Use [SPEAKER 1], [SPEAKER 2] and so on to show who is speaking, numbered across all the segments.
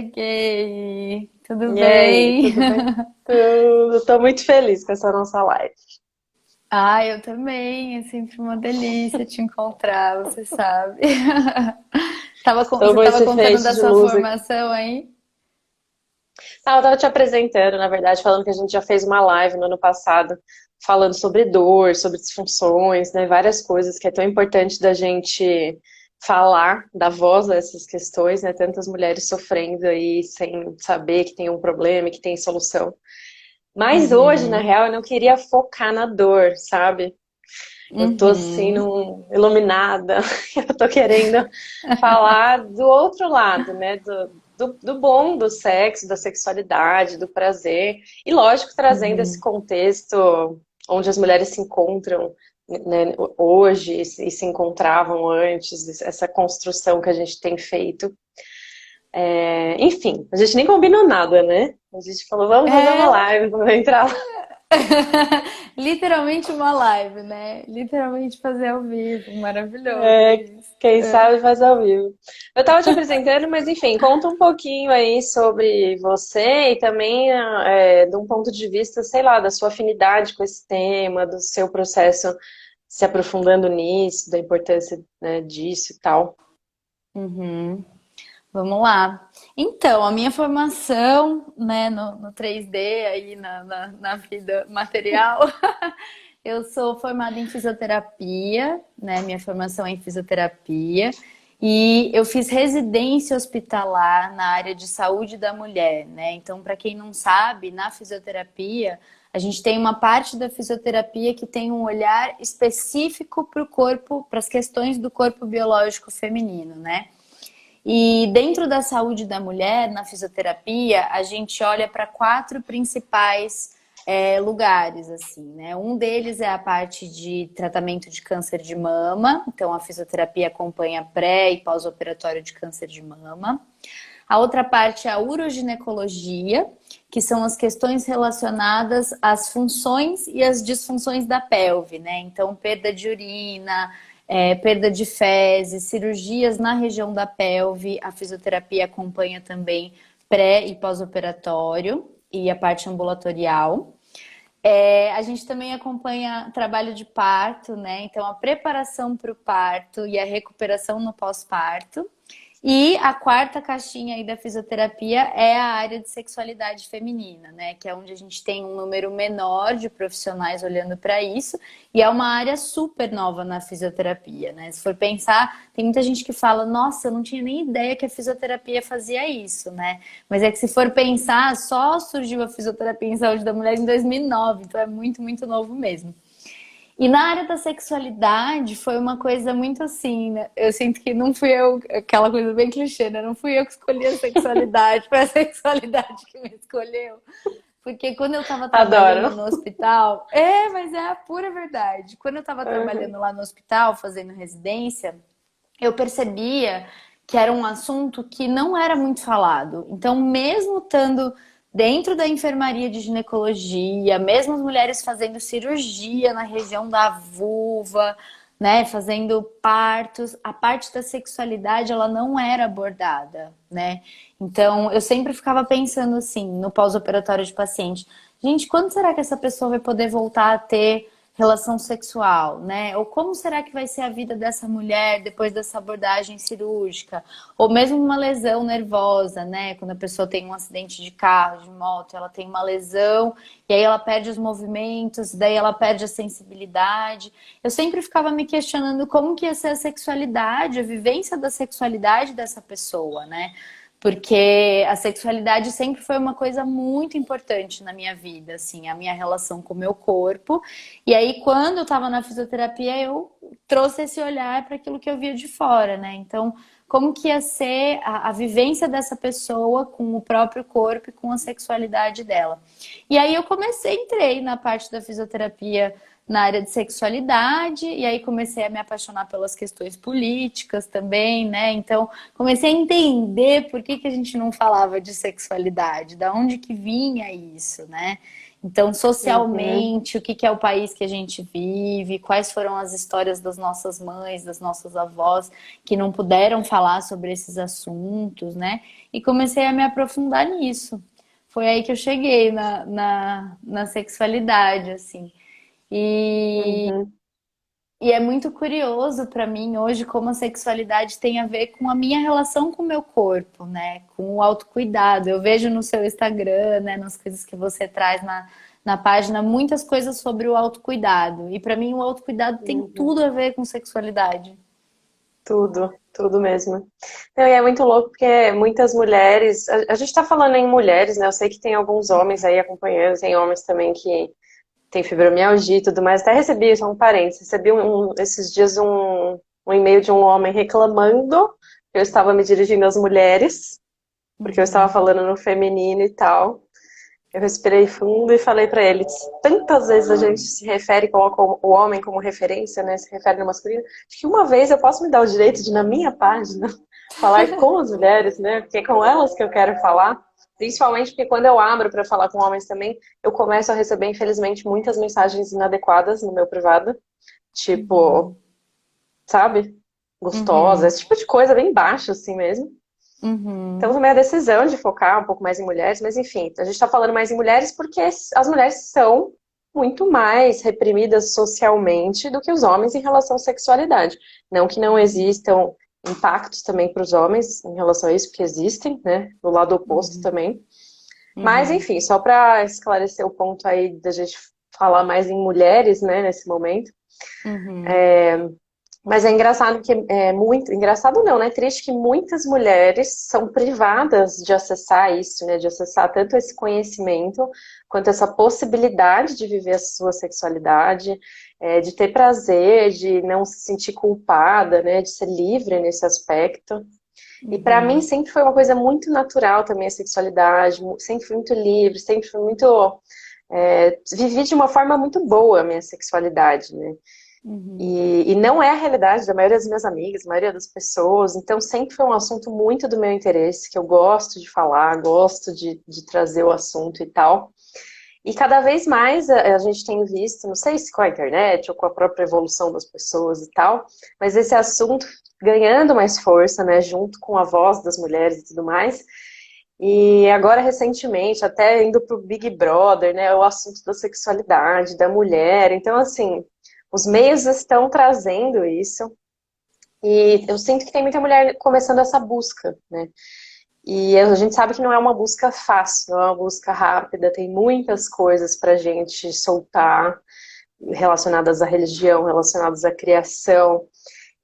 [SPEAKER 1] Cheguei, tudo
[SPEAKER 2] E aí,
[SPEAKER 1] bem?
[SPEAKER 2] tudo bem? Tudo. Tô muito feliz com essa nossa live.
[SPEAKER 1] Ah, eu também, é sempre uma delícia te encontrar, você sabe. Você
[SPEAKER 2] Como
[SPEAKER 1] estava
[SPEAKER 2] esse
[SPEAKER 1] contando
[SPEAKER 2] feixe
[SPEAKER 1] da
[SPEAKER 2] de
[SPEAKER 1] sua
[SPEAKER 2] luz aqui.
[SPEAKER 1] formação aí?
[SPEAKER 2] Eu tava te apresentando, na verdade, falando que a gente já fez uma live no ano passado, falando sobre dor, sobre disfunções, né? Várias coisas que é tão importante da gente falar, dar voz a essas questões, né? Tantas mulheres sofrendo aí sem saber que tem um problema e que tem solução. Mas hoje, na
[SPEAKER 1] Uhum,
[SPEAKER 2] real, eu não queria focar na dor, sabe? Eu tô assim,
[SPEAKER 1] uhum,
[SPEAKER 2] iluminada. Eu tô querendo falar do outro lado, né? Do bom do sexo, da sexualidade, do prazer. E, lógico, trazendo esse
[SPEAKER 1] uhum.
[SPEAKER 2] contexto onde as mulheres se encontram, né, hoje e se encontravam antes, essa construção que a gente tem feito. Enfim, a gente nem combinou nada, né? A gente falou, vamos fazer uma
[SPEAKER 1] É,
[SPEAKER 2] live, vamos entrar lá.
[SPEAKER 1] literalmente uma live, né? Literalmente fazer ao vivo, maravilhoso
[SPEAKER 2] É,
[SPEAKER 1] isso.
[SPEAKER 2] quem
[SPEAKER 1] É.
[SPEAKER 2] sabe faz ao vivo. Eu estava te apresentando, mas enfim, conta um pouquinho aí sobre você e também de um ponto de vista, sei lá, da sua afinidade com esse tema, do seu processo se aprofundando nisso, da importância, né, disso e tal.
[SPEAKER 1] Uhum. Vamos lá. Então, a minha formação, né, no 3D, aí na vida material, eu sou formada em fisioterapia, né? Minha formação é em fisioterapia. E eu fiz residência hospitalar na área de saúde da mulher, né? Então, para quem não sabe, na fisioterapia, a gente tem uma parte da fisioterapia que tem um olhar específico para o corpo, para as questões do corpo biológico feminino, né? E dentro da saúde da mulher, na fisioterapia, a gente olha para quatro principais lugares, assim, né? Um deles é a parte de tratamento de câncer de mama, então a fisioterapia acompanha pré e pós-operatório de câncer de mama. A outra parte é a uroginecologia, que são as questões relacionadas às funções e às disfunções da pelve, né? Então, perda de urina, perda de fezes, cirurgias na região da pelve. A fisioterapia acompanha também pré e pós-operatório e a parte ambulatorial. A gente também acompanha trabalho de parto, né? Então, a preparação para o parto e a recuperação no pós-parto. E a quarta caixinha aí da fisioterapia é a área de sexualidade feminina, né? Que é onde a gente tem um número menor de profissionais olhando para isso, e é uma área super nova na fisioterapia, né? Se for pensar, tem muita gente que fala, nossa, eu não tinha nem ideia que a fisioterapia fazia isso, né? Mas é que se for pensar, só surgiu a fisioterapia em saúde da mulher em 2009, então é muito, muito novo mesmo. E na área da sexualidade foi uma coisa muito assim, né? Eu sinto que não fui eu, aquela coisa bem clichê, né? Não fui eu que escolhi a sexualidade, foi a sexualidade que me escolheu. Porque quando eu tava trabalhando
[SPEAKER 2] Adoro.
[SPEAKER 1] no hospital, mas é a pura verdade. Quando eu tava
[SPEAKER 2] Uhum.
[SPEAKER 1] trabalhando lá no hospital, fazendo residência, eu percebia que era um assunto que não era muito falado. Então, mesmo estando dentro da enfermaria de ginecologia, mesmo as mulheres fazendo cirurgia na região da vulva, né, fazendo partos, a parte da sexualidade ela não era abordada, né? Então, eu sempre ficava pensando assim, no pós-operatório de paciente, gente, quando será que essa pessoa vai poder voltar a ter relação sexual, né? Ou como será que vai ser a vida dessa mulher depois dessa abordagem cirúrgica? Ou mesmo uma lesão nervosa, né? Quando a pessoa tem um acidente de carro, de moto, ela tem uma lesão e aí ela perde os movimentos, daí ela perde a sensibilidade. Eu sempre ficava me questionando como que ia ser a sexualidade, a vivência da sexualidade dessa pessoa, né? Porque a sexualidade sempre foi uma coisa muito importante na minha vida, assim, a minha relação com o meu corpo. E aí, quando eu estava na fisioterapia, eu trouxe esse olhar para aquilo que eu via de fora, né? Então, como que ia ser a vivência dessa pessoa com o próprio corpo e com a sexualidade dela? E aí eu comecei, entrei na parte da fisioterapia na área de sexualidade, e aí comecei a me apaixonar pelas questões políticas também, né? Então, comecei a entender por que a gente não falava de sexualidade, da onde que vinha isso, né? Então,
[SPEAKER 2] Uhum.
[SPEAKER 1] socialmente, o que que é o país que a gente vive, quais foram as histórias das nossas mães, das nossas avós, que não puderam falar sobre esses assuntos, né? E comecei a me aprofundar nisso. Foi aí que eu cheguei na sexualidade, assim. E
[SPEAKER 2] Uhum.
[SPEAKER 1] e é muito curioso para mim hoje como a sexualidade tem a ver com a minha relação com o meu corpo, né? Com o autocuidado. Eu vejo no seu Instagram, né, nas coisas que você traz na página, muitas coisas sobre o autocuidado. E para mim o autocuidado tem
[SPEAKER 2] Uhum.
[SPEAKER 1] tudo a ver com sexualidade.
[SPEAKER 2] Tudo, tudo mesmo. Não, e é muito louco porque muitas mulheres, a gente tá falando em mulheres, né? Eu sei que tem alguns homens aí acompanhando, tem homens também que tem fibromialgia e tudo mais. Até recebi, só um parênteses, recebi esses dias um e-mail de um homem reclamando que eu estava me dirigindo às mulheres, porque eu estava
[SPEAKER 1] Uhum,
[SPEAKER 2] falando no feminino e tal. Eu respirei fundo e falei pra ele, tantas vezes a gente se refere, coloca o homem como referência, né? Se refere no masculino. Acho que uma vez eu posso me dar o direito de, na minha página, falar com as mulheres, né? Porque é com elas que eu quero falar. Principalmente porque quando eu abro para falar com homens também, eu começo a receber, infelizmente, muitas mensagens inadequadas no meu privado. Tipo,
[SPEAKER 1] uhum,
[SPEAKER 2] sabe? Gostosa,
[SPEAKER 1] uhum,
[SPEAKER 2] esse tipo de coisa bem baixo, assim mesmo. Então,
[SPEAKER 1] uhum,
[SPEAKER 2] tomei a decisão de focar um pouco mais em mulheres, mas enfim, a gente está falando mais em mulheres porque as mulheres são muito mais reprimidas socialmente do que os homens em relação à sexualidade. Não que não existam impactos também para os homens em relação a isso, porque existem, né? Do lado oposto
[SPEAKER 1] uhum,
[SPEAKER 2] também. Mas,
[SPEAKER 1] uhum,
[SPEAKER 2] enfim, só para esclarecer o ponto aí da gente falar mais em mulheres, né, nesse momento.
[SPEAKER 1] uhum,
[SPEAKER 2] Mas é engraçado que é muito engraçado não, né? Triste que muitas mulheres são privadas de acessar isso, né? De acessar tanto esse conhecimento quanto essa possibilidade de viver a sua sexualidade, de ter prazer, de não se sentir culpada, né? De ser livre nesse aspecto. E para mim
[SPEAKER 1] uhum,
[SPEAKER 2] sempre foi uma coisa muito natural também a sexualidade, sempre fui muito livre, sempre fui muito vivi de uma forma muito boa a minha sexualidade, né?
[SPEAKER 1] uhum,
[SPEAKER 2] E não é a realidade da maioria das minhas amigas, da maioria das pessoas, então sempre foi um assunto muito do meu interesse, que eu gosto de falar, gosto de trazer o assunto e tal. E cada vez mais a gente tem visto, não sei se com a internet ou com a própria evolução das pessoas e tal, mas esse assunto ganhando mais força, né, junto com a voz das mulheres e tudo mais. E agora, recentemente, até indo pro Big Brother, né, o assunto da sexualidade, da mulher. Então, assim, os meios estão trazendo isso. E eu sinto que tem muita mulher começando essa busca, né? E a gente sabe que não é uma busca fácil, não é uma busca rápida, tem muitas coisas pra gente soltar relacionadas à religião, relacionadas à criação.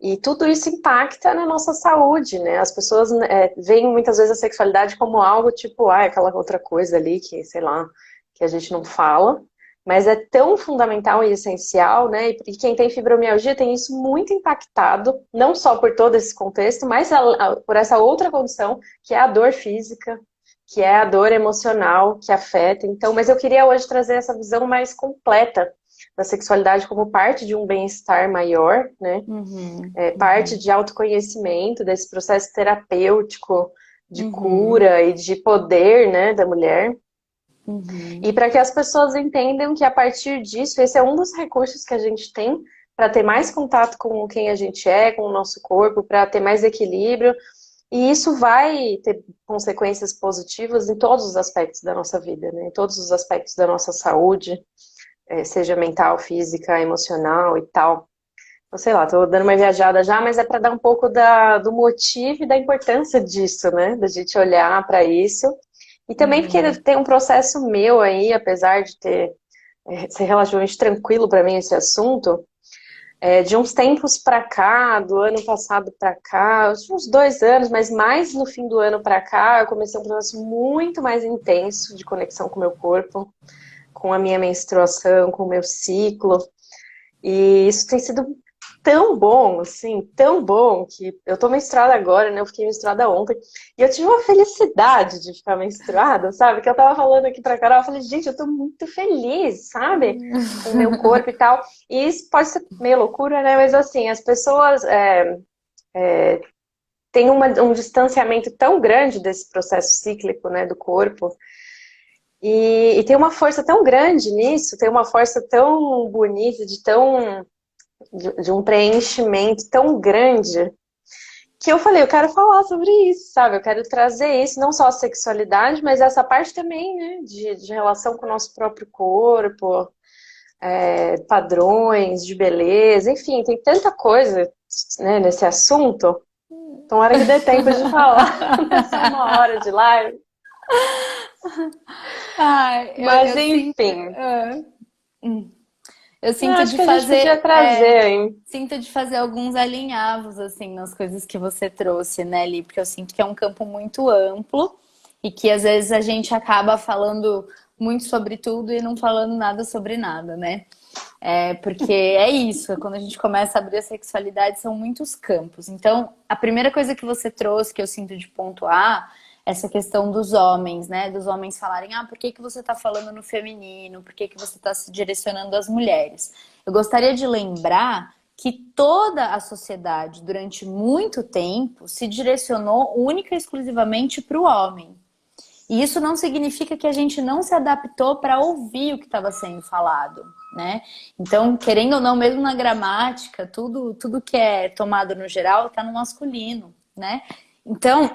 [SPEAKER 2] E tudo isso impacta na nossa saúde, né? As pessoas veem muitas vezes a sexualidade como algo tipo, ah, aquela outra coisa ali que, sei lá, que a gente não fala, mas é tão fundamental e essencial, né? E quem tem fibromialgia tem isso muito impactado, não só por todo esse contexto, mas por essa outra condição, que é a dor física, que é a dor emocional que afeta. Então, mas eu queria hoje trazer essa visão mais completa da sexualidade como parte de um bem-estar maior, né?
[SPEAKER 1] uhum,
[SPEAKER 2] Parte
[SPEAKER 1] uhum,
[SPEAKER 2] de autoconhecimento, desse processo terapêutico de
[SPEAKER 1] uhum,
[SPEAKER 2] cura e de poder, né, da mulher.
[SPEAKER 1] uhum.
[SPEAKER 2] E para que as pessoas entendam que a partir disso, esse é um dos recursos que a gente tem para ter mais contato com quem a gente é, com o nosso corpo, para ter mais equilíbrio. E isso vai ter consequências positivas em todos os aspectos da nossa vida, né? Em todos os aspectos da nossa saúde, seja mental, física, emocional e tal. Então, sei lá, tô dando uma viajada já, mas é para dar um pouco do motivo e da importância disso, né? Da gente olhar para isso. E também porque
[SPEAKER 1] Uhum,
[SPEAKER 2] tem um processo meu aí, apesar de ser relativamente tranquilo para mim esse assunto, de uns tempos para cá, do ano passado para cá, uns 2 anos, mas mais no fim do ano para cá, eu comecei um processo muito mais intenso de conexão com o meu corpo, com a minha menstruação, com o meu ciclo. E isso tem sido tão bom, assim, tão bom, que eu tô menstruada agora, né? Eu fiquei menstruada ontem. E eu tive uma felicidade de ficar menstruada, sabe? Que eu tava falando aqui pra Carol, eu falei, gente, eu tô muito feliz, sabe? Com o meu corpo e tal. E isso pode ser meio loucura, né? Mas assim, as pessoas têm um distanciamento tão grande desse processo cíclico, né, do corpo. E tem uma força tão grande nisso, tem uma força tão bonita, de um preenchimento tão grande, que eu falei, eu quero falar sobre isso, sabe? Eu quero trazer isso, não só a sexualidade, mas essa parte também, né? De relação com o nosso próprio corpo, padrões de beleza, enfim, tem tanta coisa, né, nesse assunto. Então, hora que der tempo de falar, nessa 1 hora de live.
[SPEAKER 1] Ai,
[SPEAKER 2] Mas,
[SPEAKER 1] eu sinto.
[SPEAKER 2] enfim,
[SPEAKER 1] Hum. Eu
[SPEAKER 2] eu
[SPEAKER 1] sinto
[SPEAKER 2] acho
[SPEAKER 1] de
[SPEAKER 2] que a gente podia
[SPEAKER 1] fazer,
[SPEAKER 2] trazer, hein?
[SPEAKER 1] sinto de fazer alguns alinhavos assim nas coisas que você trouxe, né, Li? Porque eu sinto que é um campo muito amplo e que às vezes a gente acaba falando muito sobre tudo e não falando nada sobre nada, né? Porque é isso, quando a gente começa a abrir a sexualidade, são muitos campos. Então, a primeira coisa que você trouxe, que eu sinto de pontuar, essa questão dos homens, né? Dos homens falarem, por que que você está falando no feminino? Por que que você está se direcionando às mulheres? Eu gostaria de lembrar que toda a sociedade, durante muito tempo, se direcionou única e exclusivamente para o homem. E isso não significa que a gente não se adaptou para ouvir o que estava sendo falado, né? Então, querendo ou não, mesmo na gramática, tudo que é tomado no geral está no masculino, né? Então,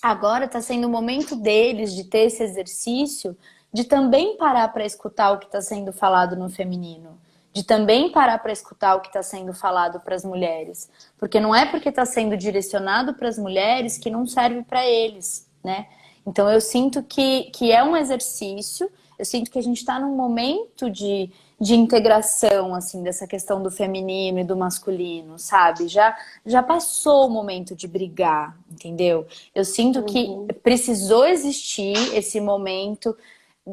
[SPEAKER 1] agora está sendo o momento deles de ter esse exercício de também parar para escutar o que está sendo falado no feminino, de também parar para escutar o que está sendo falado para as mulheres, porque não é porque está sendo direcionado para as mulheres que não serve para eles, né? Então eu sinto que é um exercício, eu sinto que a gente está num momento de integração, assim, dessa questão do feminino e do masculino, sabe? Já passou o momento de brigar, entendeu? Eu sinto que
[SPEAKER 2] Uhum,
[SPEAKER 1] precisou existir esse momento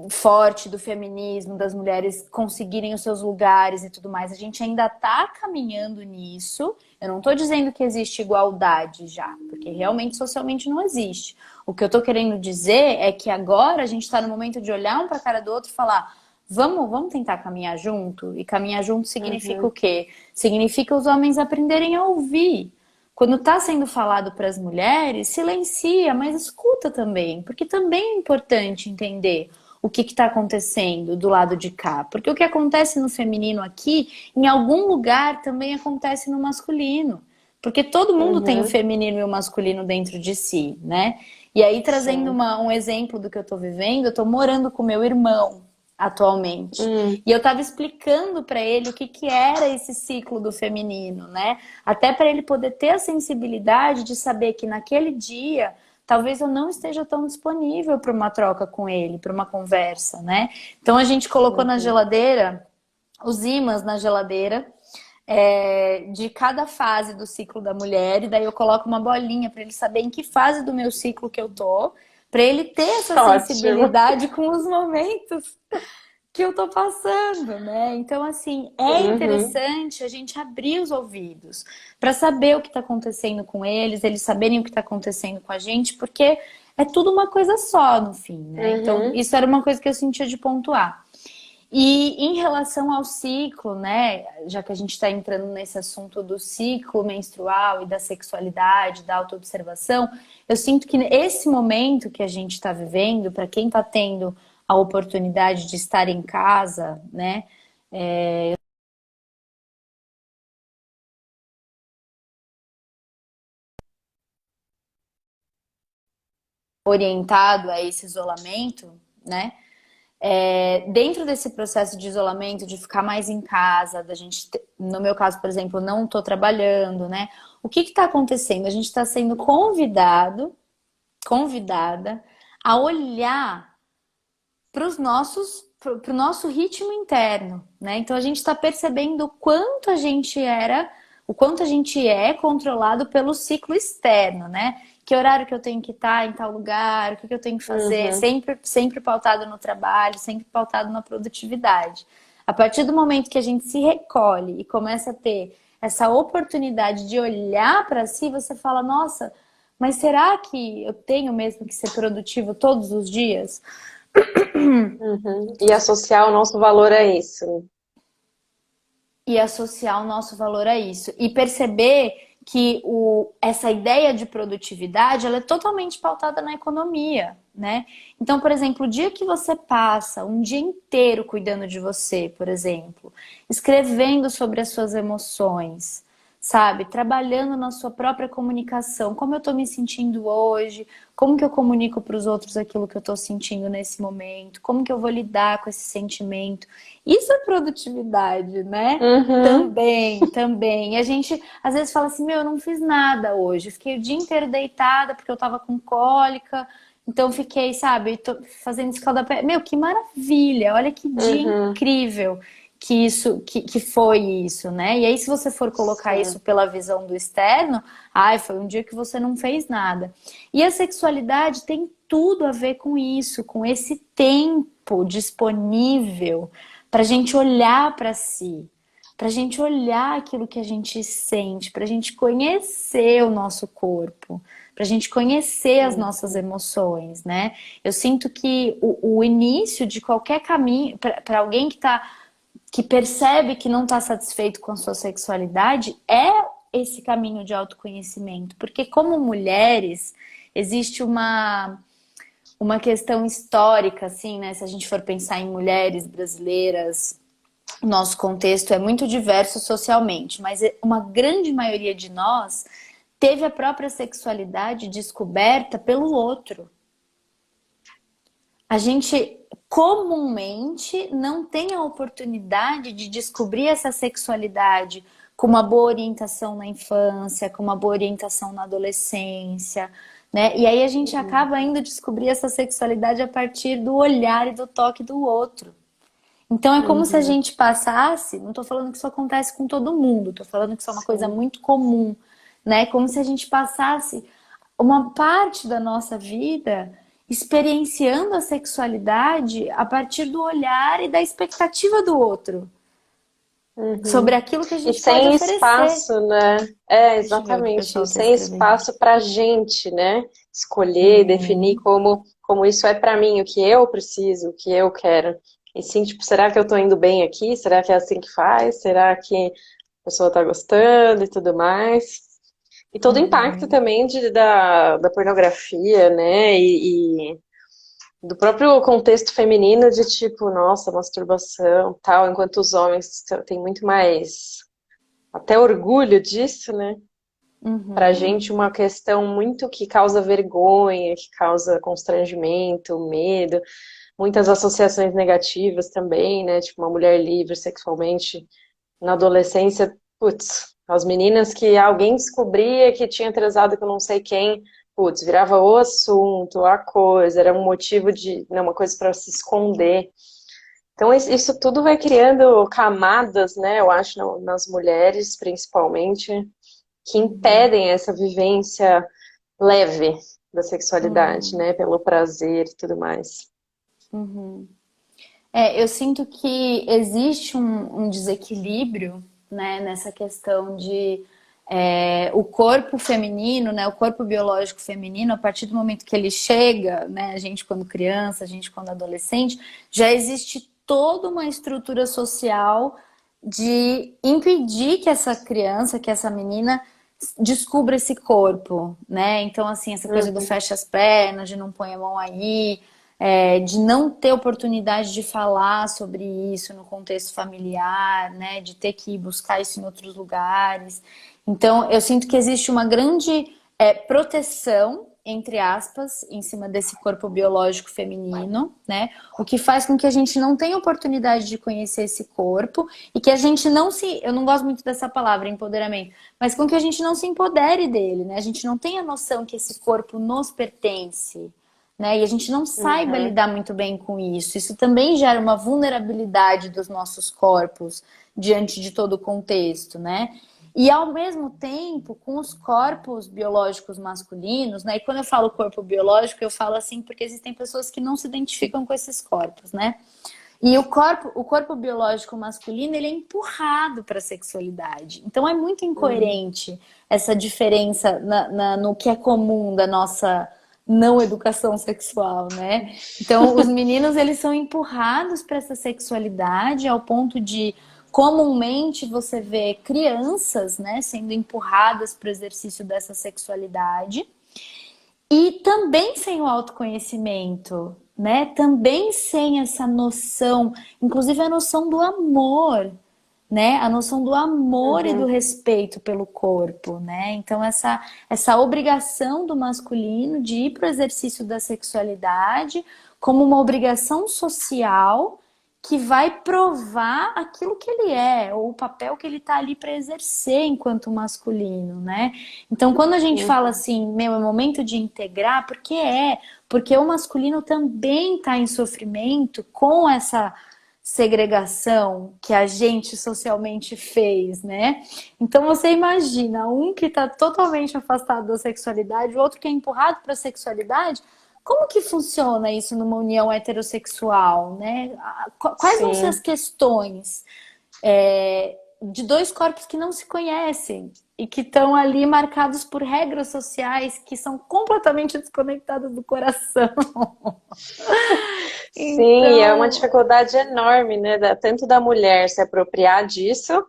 [SPEAKER 1] forte do feminismo, das mulheres conseguirem os seus lugares e tudo mais. A gente ainda está caminhando nisso. Eu não estou dizendo que existe igualdade já, porque realmente socialmente não existe. O que eu estou querendo dizer é que agora a gente está no momento de olhar um para a cara do outro e falar: vamos tentar caminhar junto? E caminhar junto significa o
[SPEAKER 2] uhum,
[SPEAKER 1] quê? Significa os homens aprenderem a ouvir. Quando está sendo falado para as mulheres, silencia, mas escuta também, porque também é importante entender o que está acontecendo do lado de cá. Porque o que acontece no feminino aqui, em algum lugar também acontece no masculino. Porque todo mundo tem o
[SPEAKER 2] uhum,
[SPEAKER 1] feminino e o masculino dentro de si, né? E aí, trazendo
[SPEAKER 2] sim.
[SPEAKER 1] um exemplo do que eu tô vivendo, eu tô morando com meu irmão atualmente.
[SPEAKER 2] Hum,
[SPEAKER 1] E eu tava explicando para ele o que era esse ciclo do feminino, né? Até para ele poder ter a sensibilidade de saber que naquele dia talvez eu não esteja tão disponível para uma troca com ele, para uma conversa, né? Então a gente colocou na
[SPEAKER 2] uhum.
[SPEAKER 1] geladeira os ímãs na geladeira de cada fase do ciclo da mulher, e daí eu coloco uma bolinha para ele saber em que fase do meu ciclo que eu tô, para ele ter essa
[SPEAKER 2] Ótimo.
[SPEAKER 1] sensibilidade com os momentos que eu tô passando, né? Então, assim, é
[SPEAKER 2] Uhum,
[SPEAKER 1] interessante a gente abrir os ouvidos para saber o que está acontecendo com eles, eles saberem o que está acontecendo com a gente, porque é tudo uma coisa só no fim, né? Então,
[SPEAKER 2] uhum,
[SPEAKER 1] isso era uma coisa que eu sentia de pontuar. E em relação ao ciclo, né, já que a gente está entrando nesse assunto do ciclo menstrual e da sexualidade, da autoobservação, eu sinto que esse momento que a gente está vivendo, para quem está tendo a oportunidade de estar em casa, né, orientado a esse isolamento, né, dentro desse processo de isolamento, de ficar mais em casa, da gente, no meu caso, por exemplo, não estou trabalhando, né? O que está acontecendo? A gente está sendo convidada a olhar para o nosso ritmo interno, né? Então a gente está percebendo o quanto a gente é controlado pelo ciclo externo, né? Que horário que eu tenho que estar em tal lugar, o que eu tenho que fazer,
[SPEAKER 2] uhum.
[SPEAKER 1] sempre pautado no trabalho, sempre pautado na produtividade. A partir do momento que a gente se recolhe e começa a ter essa oportunidade de olhar para si, você fala, nossa, mas será que eu tenho mesmo que ser produtivo todos os dias?
[SPEAKER 2] Uhum. E associar o nosso valor a isso.
[SPEAKER 1] E associar o nosso valor a isso. E perceber que essa ideia de produtividade, ela é totalmente pautada na economia, né? Então, por exemplo, o dia que você passa um dia inteiro cuidando de você, por exemplo, escrevendo sobre as suas emoções, sabe? Trabalhando na sua própria comunicação, como eu tô me sentindo hoje, como que eu comunico para os outros aquilo que eu tô sentindo nesse momento, como que eu vou lidar com esse sentimento. Isso é produtividade, né?
[SPEAKER 2] Uhum,
[SPEAKER 1] Também, também. E a gente às vezes fala assim, meu, eu não fiz nada hoje, eu fiquei o dia inteiro deitada porque eu tava com cólica, então fiquei, sabe, fazendo escaldapé. Meu, que maravilha! Olha que dia
[SPEAKER 2] uhum,
[SPEAKER 1] incrível que foi isso, né? E aí, se você for colocar isso
[SPEAKER 2] sim.
[SPEAKER 1] pela visão do externo, ai, foi um dia que você não fez nada. E a sexualidade tem tudo a ver com isso, com esse tempo disponível para a gente olhar para si, para a gente olhar aquilo que a gente sente, para a gente conhecer o nosso corpo, para a gente conhecer as nossas
[SPEAKER 2] Uhum.
[SPEAKER 1] emoções, né? Eu sinto que o início de qualquer caminho, para alguém que percebe que não está satisfeito com a sua sexualidade, é esse caminho de autoconhecimento. Porque como mulheres, existe uma questão histórica, assim, né? Se a gente for pensar em mulheres brasileiras, o nosso contexto é muito diverso socialmente, mas uma grande maioria de nós teve a própria sexualidade descoberta pelo outro. A gente comumente não tem a oportunidade de descobrir essa sexualidade com uma boa orientação na infância, com uma boa orientação na adolescência, né? E aí a gente
[SPEAKER 2] Uhum.
[SPEAKER 1] acaba indo descobrir essa sexualidade a partir do olhar e do toque do outro. Então é como se a
[SPEAKER 2] Uhum.
[SPEAKER 1] gente passasse, não estou falando que isso acontece com todo mundo, estou falando que isso é uma coisa
[SPEAKER 2] Sim.
[SPEAKER 1] muito comum, né? Como se a gente passasse uma parte da nossa vida experienciando a sexualidade a partir do olhar e da expectativa do outro sobre
[SPEAKER 2] Uhum.
[SPEAKER 1] aquilo que a
[SPEAKER 2] E
[SPEAKER 1] gente pode
[SPEAKER 2] sem
[SPEAKER 1] oferecer.
[SPEAKER 2] espaço, né? É,
[SPEAKER 1] Deixa eu ver o que o
[SPEAKER 2] exatamente. E
[SPEAKER 1] pessoal está
[SPEAKER 2] sem
[SPEAKER 1] escrevendo.
[SPEAKER 2] espaço para a gente, né? Escolher, definir
[SPEAKER 1] Uhum,
[SPEAKER 2] como isso é para mim, o que eu preciso, o que eu quero. E sim, tipo, será que eu tô indo bem aqui? Será que é assim que faz? Será que a pessoa tá gostando e tudo mais? E todo o impacto
[SPEAKER 1] uhum,
[SPEAKER 2] também da pornografia, né? E do próprio contexto feminino de tipo, nossa, masturbação, tal, enquanto os homens têm muito mais até orgulho disso, né? Pra
[SPEAKER 1] uhum,
[SPEAKER 2] gente uma questão muito que causa vergonha, que causa constrangimento, medo, muitas associações negativas também, né? Tipo, uma mulher livre sexualmente na adolescência, putz, as meninas que alguém descobria que tinha transado com não sei quem, putz, virava o assunto, a coisa, era um motivo de, né, uma coisa para se esconder. Então, isso tudo vai criando camadas, né, eu acho, nas mulheres, principalmente, que
[SPEAKER 1] uhum,
[SPEAKER 2] impedem essa vivência leve da sexualidade,
[SPEAKER 1] uhum,
[SPEAKER 2] né, pelo prazer e tudo mais.
[SPEAKER 1] uhum. Eu sinto que existe um desequilíbrio, né, nessa questão de o corpo feminino, né, o corpo biológico feminino, a partir do momento que ele chega, né, a gente quando criança, a gente quando adolescente, já existe toda uma estrutura social de impedir que essa criança, que essa menina descubra esse corpo, né? Então, assim, essa coisa do
[SPEAKER 2] Uhum,
[SPEAKER 1] fecha as pernas, de não põe a mão aí, de não ter oportunidade de falar sobre isso no contexto familiar, né? De ter que ir buscar isso em outros lugares. Então, eu sinto que existe uma grande proteção, entre aspas, em cima desse corpo biológico feminino, né? O que faz com que a gente não tenha oportunidade de conhecer esse corpo e que a gente não se. Eu não gosto muito dessa palavra, empoderamento, mas com que a gente não se empodere dele, né? A gente não tenha noção que esse corpo nos pertence, né? E a gente não saiba
[SPEAKER 2] uhum,
[SPEAKER 1] lidar muito bem com isso. Isso também gera uma vulnerabilidade dos nossos corpos diante de todo o contexto, né? E ao mesmo tempo, com os corpos biológicos masculinos, né? E quando eu falo corpo biológico, eu falo assim porque existem pessoas que não se identificam com esses corpos, né? E o corpo biológico masculino, ele é empurrado para a sexualidade. Então é muito
[SPEAKER 2] uhum,
[SPEAKER 1] incoerente essa diferença no que é comum da nossa não educação sexual, né? Então os meninos, eles são empurrados para essa sexualidade ao ponto de comumente você vê crianças, né, sendo empurradas para o exercício dessa sexualidade e também sem o autoconhecimento, né? Também sem essa noção, inclusive a noção do amor, né? A noção do amor e do
[SPEAKER 2] Uhum.
[SPEAKER 1] respeito pelo corpo, né? Então essa obrigação do masculino de ir para o exercício da sexualidade como uma obrigação social que vai provar aquilo que ele é, ou o papel que ele está ali para exercer enquanto masculino, né? Então, quando a gente fala
[SPEAKER 2] Uhum.
[SPEAKER 1] assim, meu, é momento de integrar, porque porque o masculino também está em sofrimento com essa segregação que a gente socialmente fez, né? Então você imagina um que está totalmente afastado da sexualidade, o outro que é empurrado para a sexualidade. Como que funciona isso numa união heterossexual, né? Quais vão ser as
[SPEAKER 2] Sim.
[SPEAKER 1] questões de dois corpos que não se conhecem e que estão ali marcados por regras sociais que são completamente desconectadas do coração?
[SPEAKER 2] Sim, é uma
[SPEAKER 1] Então,
[SPEAKER 2] dificuldade enorme, né? Tanto da mulher se apropriar disso,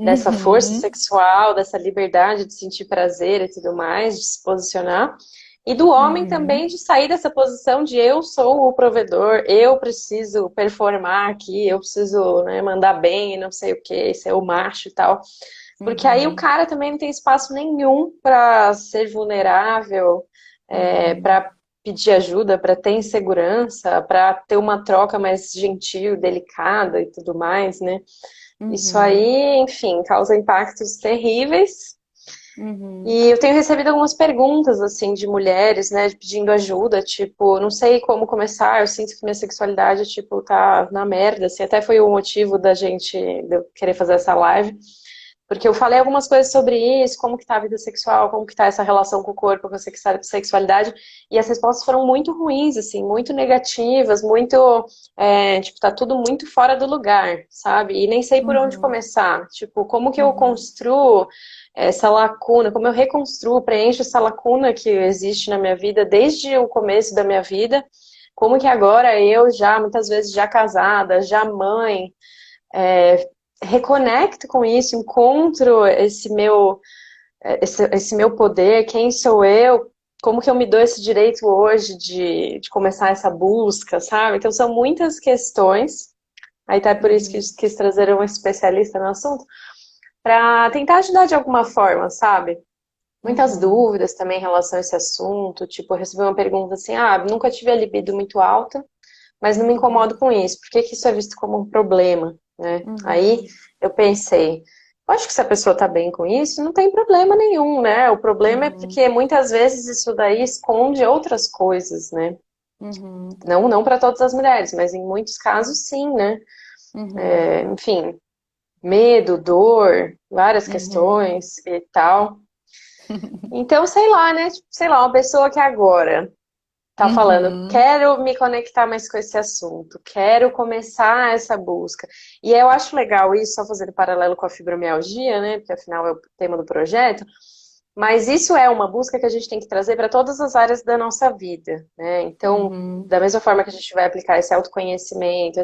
[SPEAKER 2] dessa força
[SPEAKER 1] uhum,
[SPEAKER 2] sexual, dessa liberdade de sentir prazer e tudo mais, de se posicionar, e do homem também
[SPEAKER 1] uhum,
[SPEAKER 2] de sair dessa posição de eu sou o provedor, eu preciso performar aqui, eu preciso, né, mandar bem e não sei o que, ser o macho e tal. Porque aí o
[SPEAKER 1] uhum,
[SPEAKER 2] cara também não tem espaço nenhum para ser vulnerável,
[SPEAKER 1] uhum,
[SPEAKER 2] para pedir ajuda, para ter insegurança, para ter uma troca mais gentil, delicada e tudo mais, né? Isso
[SPEAKER 1] uhum,
[SPEAKER 2] aí, enfim, causa impactos terríveis.
[SPEAKER 1] uhum,
[SPEAKER 2] E eu tenho recebido algumas perguntas, assim, de mulheres, né, pedindo ajuda, tipo, não sei como começar, eu sinto que minha sexualidade, tipo, tá na merda, assim, até foi o motivo de eu querer fazer essa live, porque eu falei algumas coisas sobre isso, como que tá a vida sexual, como que tá essa relação com o corpo, com a sexualidade, e as respostas foram muito ruins, assim, muito negativas, muito, tipo, tá tudo muito fora do lugar, sabe? E nem sei por onde
[SPEAKER 1] uhum,
[SPEAKER 2] começar. Tipo, como que eu
[SPEAKER 1] uhum,
[SPEAKER 2] construo essa lacuna, como eu reconstruo, preencho essa lacuna que existe na minha vida desde o começo da minha vida, como que agora eu já, muitas vezes já casada, já mãe, reconecto com isso, encontro esse meu poder, quem sou eu, como que eu me dou esse direito hoje de começar essa busca, sabe? Então são muitas questões, aí tá por isso que
[SPEAKER 1] uhum,
[SPEAKER 2] quis trazer um especialista no assunto, para tentar ajudar de alguma forma, sabe? Muitas
[SPEAKER 1] uhum,
[SPEAKER 2] dúvidas também em relação a esse assunto, tipo, eu recebi uma pergunta assim, nunca tive a libido muito alta, mas não me incomodo
[SPEAKER 1] uhum,
[SPEAKER 2] com isso. Por que que isso é visto como um problema, né? Aí
[SPEAKER 1] uhum,
[SPEAKER 2] eu pensei, eu acho que se a pessoa está bem com isso, não tem problema nenhum, né? O problema é
[SPEAKER 1] uhum,
[SPEAKER 2] porque muitas vezes isso daí esconde outras coisas, né?
[SPEAKER 1] uhum,
[SPEAKER 2] Não para todas as mulheres, mas em muitos casos sim, né?
[SPEAKER 1] uhum,
[SPEAKER 2] Enfim, medo, dor, várias
[SPEAKER 1] uhum.
[SPEAKER 2] questões e tal. Então, sei lá, né? Tipo, sei lá, uma pessoa que agora tá falando,
[SPEAKER 1] Uhum,
[SPEAKER 2] quero me conectar mais com esse assunto, quero começar essa busca. E eu acho legal isso, só fazendo paralelo com a fibromialgia, né? Porque afinal é o tema do projeto. Mas isso é uma busca que a gente tem que trazer para todas as áreas da nossa vida, né? Então,
[SPEAKER 1] uhum,
[SPEAKER 2] da mesma forma que a gente vai aplicar esse autoconhecimento,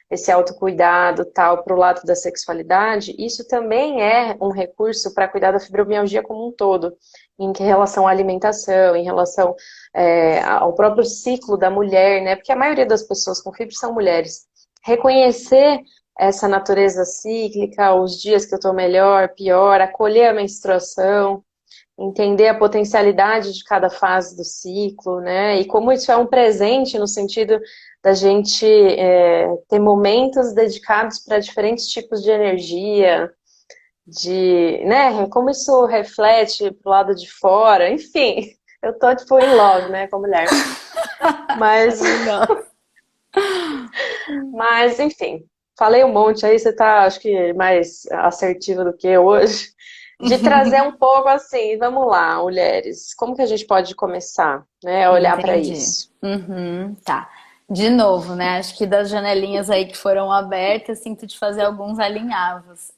[SPEAKER 2] esse autocuidado, tal, para o lado da sexualidade, isso também é um recurso para cuidar da fibromialgia como um todo, em relação à alimentação, em relação ao próprio ciclo da mulher, né? Porque a maioria das pessoas com fibra são mulheres. Reconhecer essa natureza cíclica, os dias que eu estou melhor, pior, acolher a menstruação, entender a potencialidade de cada fase do ciclo, né? E como isso é um presente no sentido da gente ter momentos dedicados para diferentes tipos de energia, né? Como isso reflete pro lado de fora, enfim. Eu tô, tipo, in love, né, com a mulher. Mas,
[SPEAKER 1] maravilhosa.
[SPEAKER 2] enfim, falei um monte aí, você tá, acho que, mais assertiva do que eu hoje. De trazer um pouco assim, vamos lá, mulheres, como que a gente pode começar, né, a olhar para
[SPEAKER 1] Entendi.
[SPEAKER 2] isso?
[SPEAKER 1] Uhum, tá. De novo, né? Acho que das janelinhas aí que foram abertas, sinto de fazer alguns alinhavos.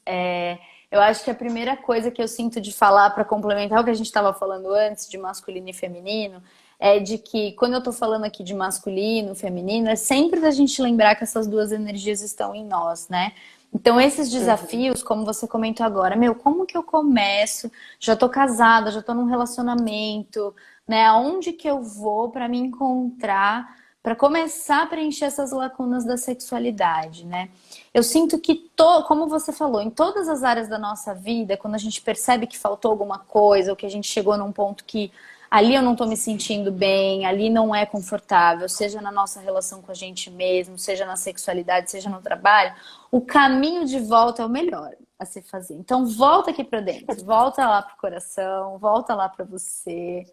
[SPEAKER 1] Eu acho que a primeira coisa que eu sinto de falar para complementar o que a gente estava falando antes de masculino e feminino é de que quando eu tô falando aqui de masculino, feminino, é sempre da gente lembrar que essas duas energias estão em nós, né? Então, esses
[SPEAKER 2] Uhum.
[SPEAKER 1] desafios, como você comentou agora, meu, como que eu começo? Já tô casada, já tô num relacionamento, né? Aonde que eu vou para me encontrar, para começar a preencher essas lacunas da sexualidade, né? Eu sinto que, como você falou, em todas as áreas da nossa vida, quando a gente percebe que faltou alguma coisa, ou que a gente chegou num ponto que ali eu não tô me sentindo bem, ali não é confortável, seja na nossa relação com a gente mesmo, seja na sexualidade, seja no trabalho, o caminho de volta é o melhor a se fazer. Então volta aqui para dentro, volta lá pro coração, volta lá para você,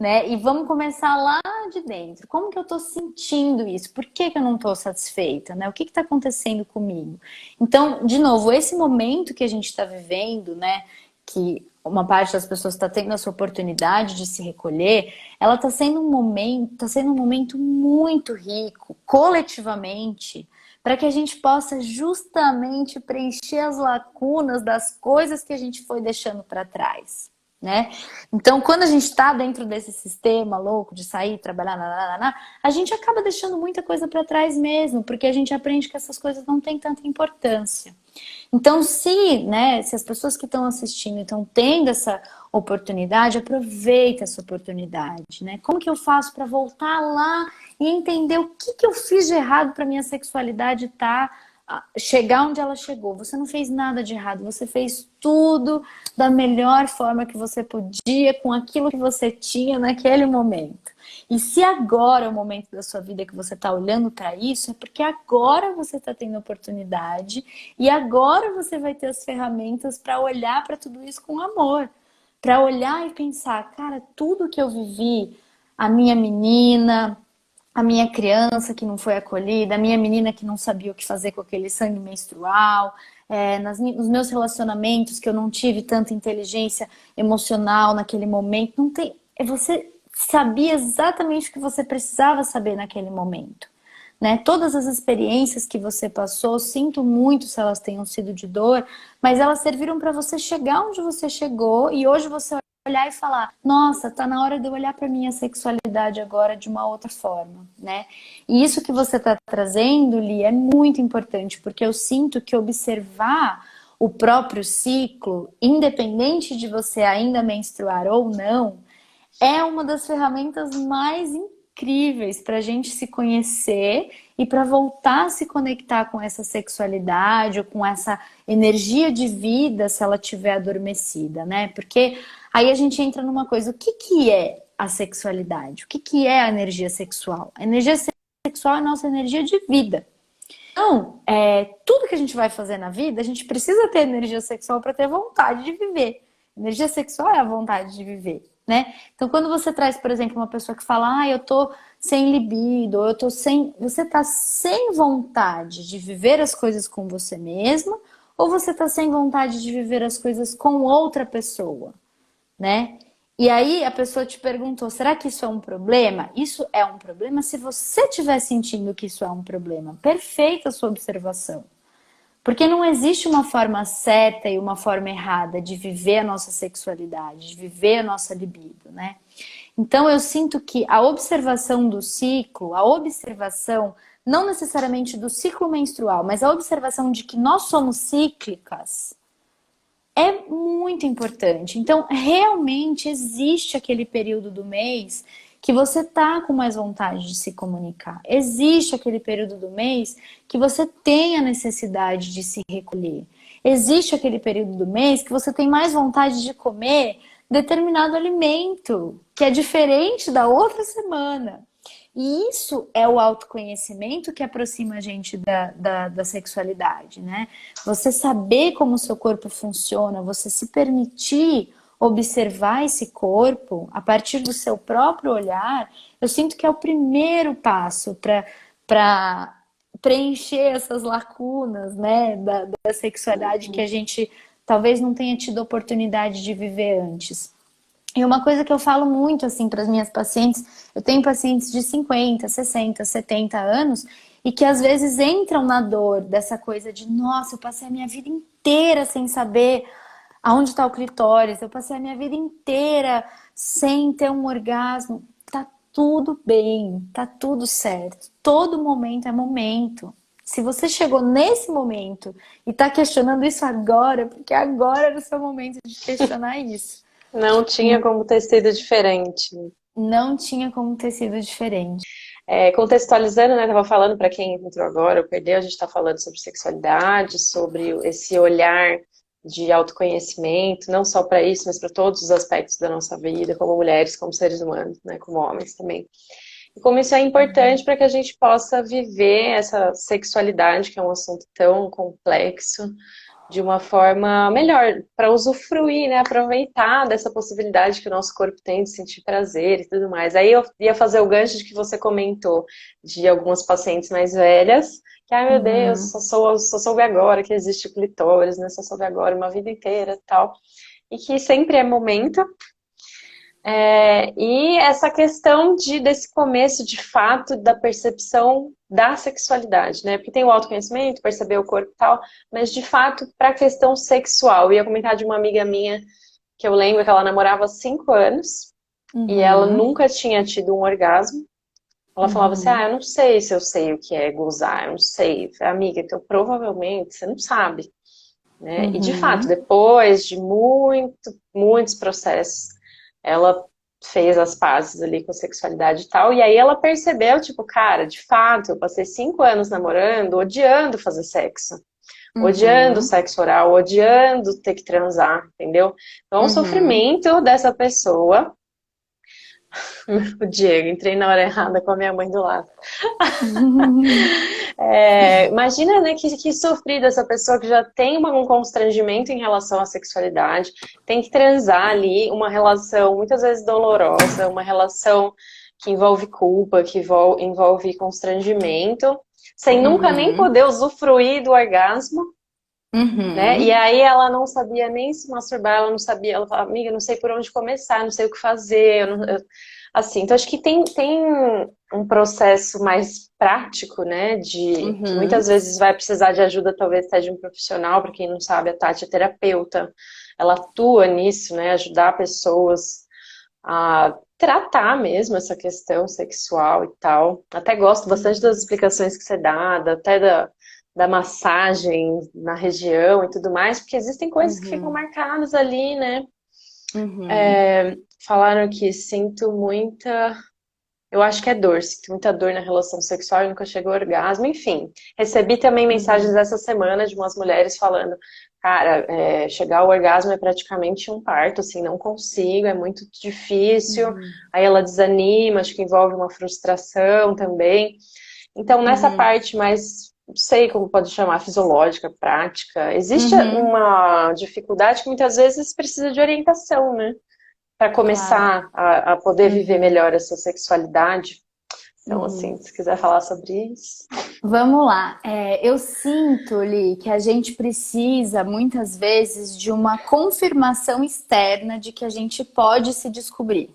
[SPEAKER 1] né? E vamos começar lá de dentro. Como que eu tô sentindo isso? Por que que eu não tô satisfeita, né? O que que tá acontecendo comigo? Então, de novo, esse momento que a gente está vivendo, né? Que uma parte das pessoas está tendo essa oportunidade de se recolher, ela está sendo um momento muito rico, coletivamente, para que a gente possa justamente preencher as lacunas das coisas que a gente foi deixando para trás, né? Então, quando a gente está dentro desse sistema louco de sair, trabalhar, a gente acaba deixando muita coisa para trás mesmo, porque a gente aprende que essas coisas não têm tanta importância. Então, se as pessoas que estão assistindo estão tendo essa oportunidade, aproveita essa oportunidade, né? Como que eu faço para voltar lá e entender o que que eu fiz de errado para minha sexualidade chegar onde ela chegou? Você não fez nada de errado, você fez tudo da melhor forma que você podia, com aquilo que você tinha naquele momento. E se agora é o momento da sua vida que você está olhando para isso, é porque agora você está tendo oportunidade e agora você vai ter as ferramentas para olhar para tudo isso com amor. Para olhar e pensar, cara, tudo que eu vivi, a minha menina, a minha criança que não foi acolhida, a minha menina que não sabia o que fazer com aquele sangue menstrual, nos meus relacionamentos que eu não tive tanta inteligência emocional naquele momento, não tem, você sabia exatamente o que você precisava saber naquele momento, né? Todas as experiências que você passou, sinto muito se elas tenham sido de dor, mas elas serviram para você chegar onde você chegou e hoje você olhar e falar, nossa, tá na hora de eu olhar para minha sexualidade agora de uma outra forma, né? E isso que você tá trazendo, Li, é muito importante, porque eu sinto que observar o próprio ciclo, independente de você ainda menstruar ou não, é uma das ferramentas mais incríveis para a gente se conhecer e para voltar a se conectar com essa sexualidade ou com essa energia de vida se ela tiver adormecida, né? Porque aí a gente entra numa coisa, o que que é a sexualidade? O que que é a energia sexual? A energia sexual é a nossa energia de vida. Então, tudo que a gente vai fazer na vida, a gente precisa ter energia sexual para ter vontade de viver. Energia sexual é a vontade de viver, né? Então, quando você traz, por exemplo, uma pessoa que fala, eu tô sem libido, ou eu tô sem... Você tá sem vontade de viver as coisas com você mesma, ou você tá sem vontade de viver as coisas com outra pessoa, né? E aí a pessoa te perguntou, será que isso é um problema? Isso é um problema se você estiver sentindo que isso é um problema. Perfeita a sua observação. Porque não existe uma forma certa e uma forma errada de viver a nossa sexualidade, de viver a nossa libido, né? Então eu sinto que a observação do ciclo, a observação não necessariamente do ciclo menstrual, mas a observação de que nós somos cíclicas, é muito importante. Então, realmente existe aquele período do mês que você tá com mais vontade de se comunicar. Existe aquele período do mês que você tem a necessidade de se recolher. Existe aquele período do mês que você tem mais vontade de comer determinado alimento, que é diferente da outra semana. E isso é o autoconhecimento que aproxima a gente da sexualidade, né? Você saber como o seu corpo funciona, você se permitir observar esse corpo a partir do seu próprio olhar, eu sinto que é o primeiro passo para preencher essas lacunas, né, da sexualidade que a gente talvez não tenha tido oportunidade de viver antes. E uma coisa que eu falo muito assim para as minhas pacientes, eu tenho pacientes de 50, 60, 70 anos e que às vezes entram na dor dessa coisa de, nossa, eu passei a minha vida inteira sem saber aonde está o clitóris, eu passei a minha vida inteira sem ter um orgasmo. Tá tudo bem, tá tudo certo. Todo momento é momento. Se você chegou nesse momento e tá questionando isso agora, porque agora era o seu momento de questionar isso.
[SPEAKER 2] Não tinha como ter sido diferente.
[SPEAKER 1] Não tinha como ter sido diferente.
[SPEAKER 2] Contextualizando, né? Tava falando para quem entrou agora ou perdeu, a gente está falando sobre sexualidade, sobre esse olhar de autoconhecimento, não só para isso, mas para todos os aspectos da nossa vida, como mulheres, como seres humanos, né? Como homens também. E como isso é importante para que a gente possa viver essa sexualidade, que é um assunto tão complexo, de uma forma melhor, para usufruir, né? Aproveitar dessa possibilidade que o nosso corpo tem de sentir prazer e tudo mais. Aí eu ia fazer o gancho de que você comentou de algumas pacientes mais velhas, que, ai meu Deus,
[SPEAKER 1] Uhum,
[SPEAKER 2] só soube agora que existe o clitóris, né? Só soube agora uma vida inteira e tal. E que sempre é momento, e essa questão desse começo, de fato, da percepção da sexualidade, né? Porque tem o autoconhecimento, perceber o corpo e tal, mas de fato, para a questão sexual. Eu ia comentar de uma amiga minha que eu lembro que ela namorava há 5 anos e ela
[SPEAKER 1] uhum,
[SPEAKER 2] nunca tinha tido um orgasmo. Ela falava assim:
[SPEAKER 1] uhum,
[SPEAKER 2] ah, eu não sei se eu sei o que é gozar, eu não sei. Eu falei, amiga, então provavelmente você não sabe, né? E de fato,
[SPEAKER 1] uhum,
[SPEAKER 2] depois de muitos processos, ela fez as pazes ali com a sexualidade e tal, e aí ela percebeu, tipo, cara, de fato, eu passei 5 anos namorando, odiando fazer sexo, odiando
[SPEAKER 1] uhum,
[SPEAKER 2] sexo oral, odiando ter que transar, entendeu? Então, o
[SPEAKER 1] uhum.
[SPEAKER 2] sofrimento dessa pessoa, o Diego, entrei na hora errada com a minha mãe do lado. Imagina, né, que sofrida essa pessoa que já tem um constrangimento em relação à sexualidade, tem que transar ali, uma relação muitas vezes dolorosa, uma relação que envolve culpa, que envolve constrangimento, sem nunca nem
[SPEAKER 1] Uhum,
[SPEAKER 2] poder usufruir do orgasmo, né? E
[SPEAKER 1] uhum,
[SPEAKER 2] aí ela não sabia nem se masturbar, ela não sabia, ela falava, amiga, não sei por onde começar, não sei o que fazer, assim, então acho que tem um processo mais prático, né, de que
[SPEAKER 1] uhum,
[SPEAKER 2] muitas vezes vai precisar de ajuda, talvez até de um profissional, para quem não sabe, a Tati é terapeuta, ela atua nisso, né, ajudar pessoas a tratar mesmo essa questão sexual e tal. Até gosto bastante das
[SPEAKER 1] uhum,
[SPEAKER 2] explicações que você dá, até da massagem na região e tudo mais, porque existem coisas que ficam
[SPEAKER 1] uhum,
[SPEAKER 2] marcadas ali, né?
[SPEAKER 1] uhum,
[SPEAKER 2] Falaram que sinto muita. Eu acho que é dor, sinto muita dor na relação sexual e nunca chegou ao orgasmo. Enfim, recebi também mensagens
[SPEAKER 1] uhum,
[SPEAKER 2] essa semana de umas mulheres falando: cara, chegar ao orgasmo é praticamente um parto, assim, não consigo, é muito difícil.
[SPEAKER 1] uhum,
[SPEAKER 2] Aí ela desanima, acho que envolve uma frustração também. Então, nessa
[SPEAKER 1] uhum,
[SPEAKER 2] parte mais, não sei como pode chamar, fisiológica, prática, existe
[SPEAKER 1] uhum,
[SPEAKER 2] uma dificuldade que muitas vezes precisa de orientação, né? Para
[SPEAKER 1] claro.
[SPEAKER 2] começar a poder viver
[SPEAKER 1] Uhum,
[SPEAKER 2] melhor essa sexualidade. Então, assim,
[SPEAKER 1] uhum.
[SPEAKER 2] se quiser falar sobre isso.
[SPEAKER 1] Vamos lá. Eu sinto, Li, que a gente precisa muitas vezes de uma confirmação externa de que a gente pode se descobrir,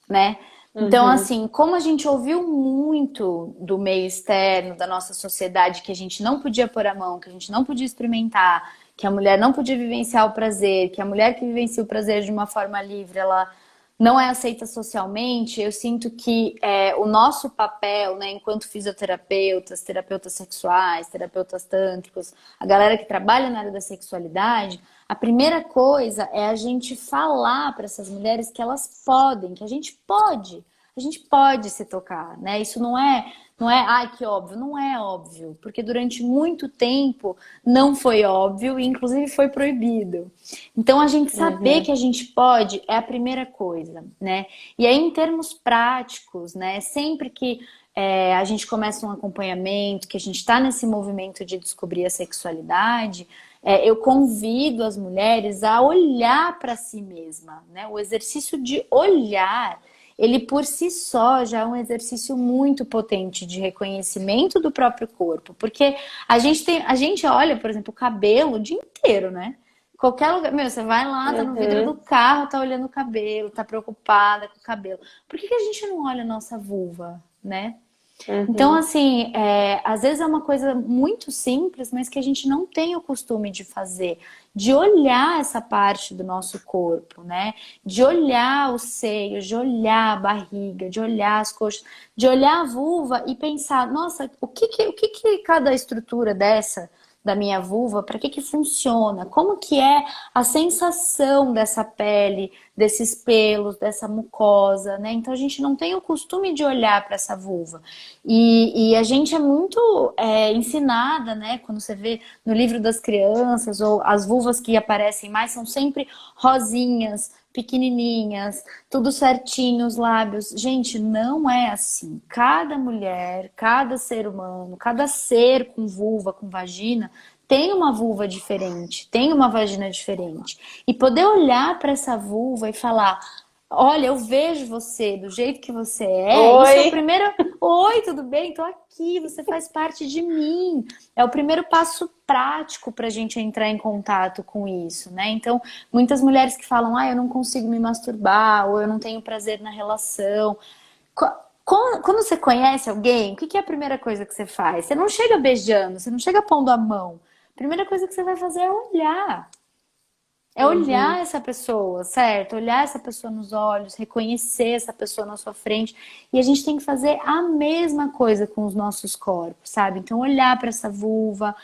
[SPEAKER 1] né? Então,
[SPEAKER 2] Uhum,
[SPEAKER 1] assim, como a gente ouviu muito do meio externo, da nossa sociedade, que a gente não podia pôr a mão, que a gente não podia experimentar, que a mulher não podia vivenciar o prazer, que a mulher que vivencia o prazer de uma forma livre, ela não é aceita socialmente, eu sinto que o nosso papel, né, enquanto fisioterapeutas, terapeutas sexuais, terapeutas tântricos, a galera que trabalha na área da sexualidade, a primeira coisa é a gente falar para essas mulheres que elas podem, que a gente pode se tocar, né? Isso não é, ai que óbvio, não é óbvio, porque durante muito tempo não foi óbvio e inclusive foi proibido. Então a gente saber
[SPEAKER 2] uhum,
[SPEAKER 1] que a gente pode é a primeira coisa, né? E aí em termos práticos, né? Sempre que a gente começa um acompanhamento, que a gente está nesse movimento de descobrir a sexualidade, eu convido as mulheres a olhar para si mesma, né? O exercício de olhar, ele por si só já é um exercício muito potente de reconhecimento do próprio corpo, porque a gente olha, por exemplo, o cabelo o dia inteiro, né? Qualquer lugar, meu, você vai lá, tá no vidro do
[SPEAKER 2] uhum.
[SPEAKER 1] carro, tá olhando o cabelo, tá preocupada com o cabelo. Por que a gente não olha a nossa vulva, né? Então,
[SPEAKER 2] Uhum.
[SPEAKER 1] assim, às vezes é uma coisa muito simples, mas que a gente não tem o costume de fazer, de olhar essa parte do nosso corpo, né? De olhar os seios, de olhar a barriga, de olhar as coxas, de olhar a vulva e pensar, nossa, o que que cada estrutura dessa da minha vulva, para que que funciona? Como que é a sensação dessa pele, desses pelos, dessa mucosa, né? Então a gente não tem o costume de olhar para essa vulva. E a gente é muito ensinada, né? Quando você vê no livro das crianças, ou as vulvas que aparecem mais são sempre rosinhas, pequenininhas, tudo certinho, os lábios. Gente, não é assim. Cada mulher, cada ser humano, cada ser com vulva, com vagina, tem uma vulva diferente, tem uma vagina diferente. E poder olhar para essa vulva e falar: olha, eu vejo você do jeito que você é. Isso é o
[SPEAKER 2] Oi!
[SPEAKER 1] primeiro. Oi, tudo bem? Tô aqui, você faz parte de mim. É o primeiro passo prático para a gente entrar em contato com isso, né? Então, muitas mulheres que falam: eu não consigo me masturbar, ou eu não tenho prazer na relação. Quando você conhece alguém, o que é a primeira coisa que você faz? Você não chega beijando, você não chega pondo a mão. A primeira coisa que você vai fazer é olhar. É olhar
[SPEAKER 2] Uhum.
[SPEAKER 1] essa pessoa, certo? Olhar essa pessoa nos olhos, reconhecer essa pessoa na sua frente. E a gente tem que fazer a mesma coisa com os nossos corpos, sabe? Então, olhar para essa vulva,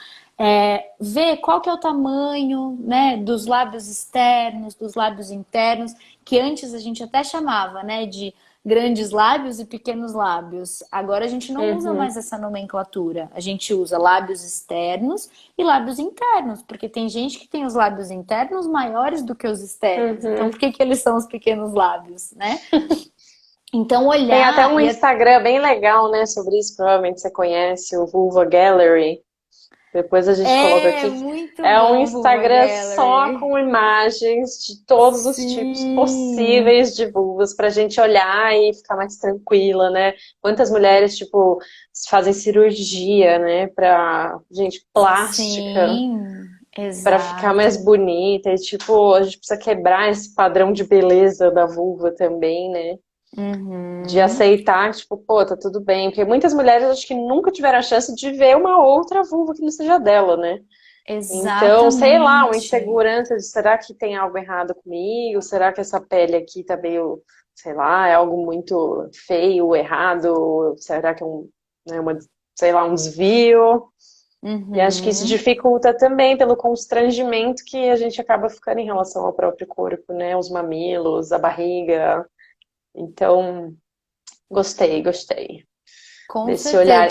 [SPEAKER 1] ver qual que é o tamanho, né, dos lábios externos, dos lábios internos, que antes a gente até chamava, né, de grandes lábios e pequenos lábios. Agora a gente não usa
[SPEAKER 2] Uhum.
[SPEAKER 1] mais essa nomenclatura. A gente usa lábios externos e lábios internos, porque tem gente que tem os lábios internos maiores do que os externos. Então,
[SPEAKER 2] Uhum.
[SPEAKER 1] por que que eles são os pequenos lábios, né? Então,
[SPEAKER 2] Tem até
[SPEAKER 1] olhar
[SPEAKER 2] um Instagram bem legal, né, sobre isso, provavelmente você conhece, o Vulva Gallery. Depois a gente coloca
[SPEAKER 1] é
[SPEAKER 2] aqui.
[SPEAKER 1] muito
[SPEAKER 2] É um
[SPEAKER 1] bom, Vulva
[SPEAKER 2] Instagram só
[SPEAKER 1] Gallery.
[SPEAKER 2] com imagens de todos os tipos
[SPEAKER 1] Sim,
[SPEAKER 2] possíveis de vulvas pra gente olhar e ficar mais tranquila, né? Quantas mulheres, tipo, fazem cirurgia, né, pra, gente, plástica,
[SPEAKER 1] sim,
[SPEAKER 2] pra ficar mais
[SPEAKER 1] exato.
[SPEAKER 2] bonita. E, tipo, a gente precisa quebrar esse padrão de beleza da vulva também, né? De
[SPEAKER 1] Uhum,
[SPEAKER 2] aceitar, tipo, pô, tá tudo bem. Porque muitas mulheres acho que nunca tiveram a chance de ver uma outra vulva que não seja dela, né? Então, sei lá, uma
[SPEAKER 1] exatamente.
[SPEAKER 2] insegurança de será que tem algo errado comigo? Será que essa pele aqui tá meio, sei lá, é algo muito feio, errado? Será que é né, sei lá, um desvio? E acho que isso
[SPEAKER 1] Uhum.
[SPEAKER 2] dificulta também pelo constrangimento que a gente acaba ficando em relação ao próprio corpo, né? Os mamilos, a barriga. Então, gostei
[SPEAKER 1] Com
[SPEAKER 2] desse
[SPEAKER 1] certeza.
[SPEAKER 2] olhar.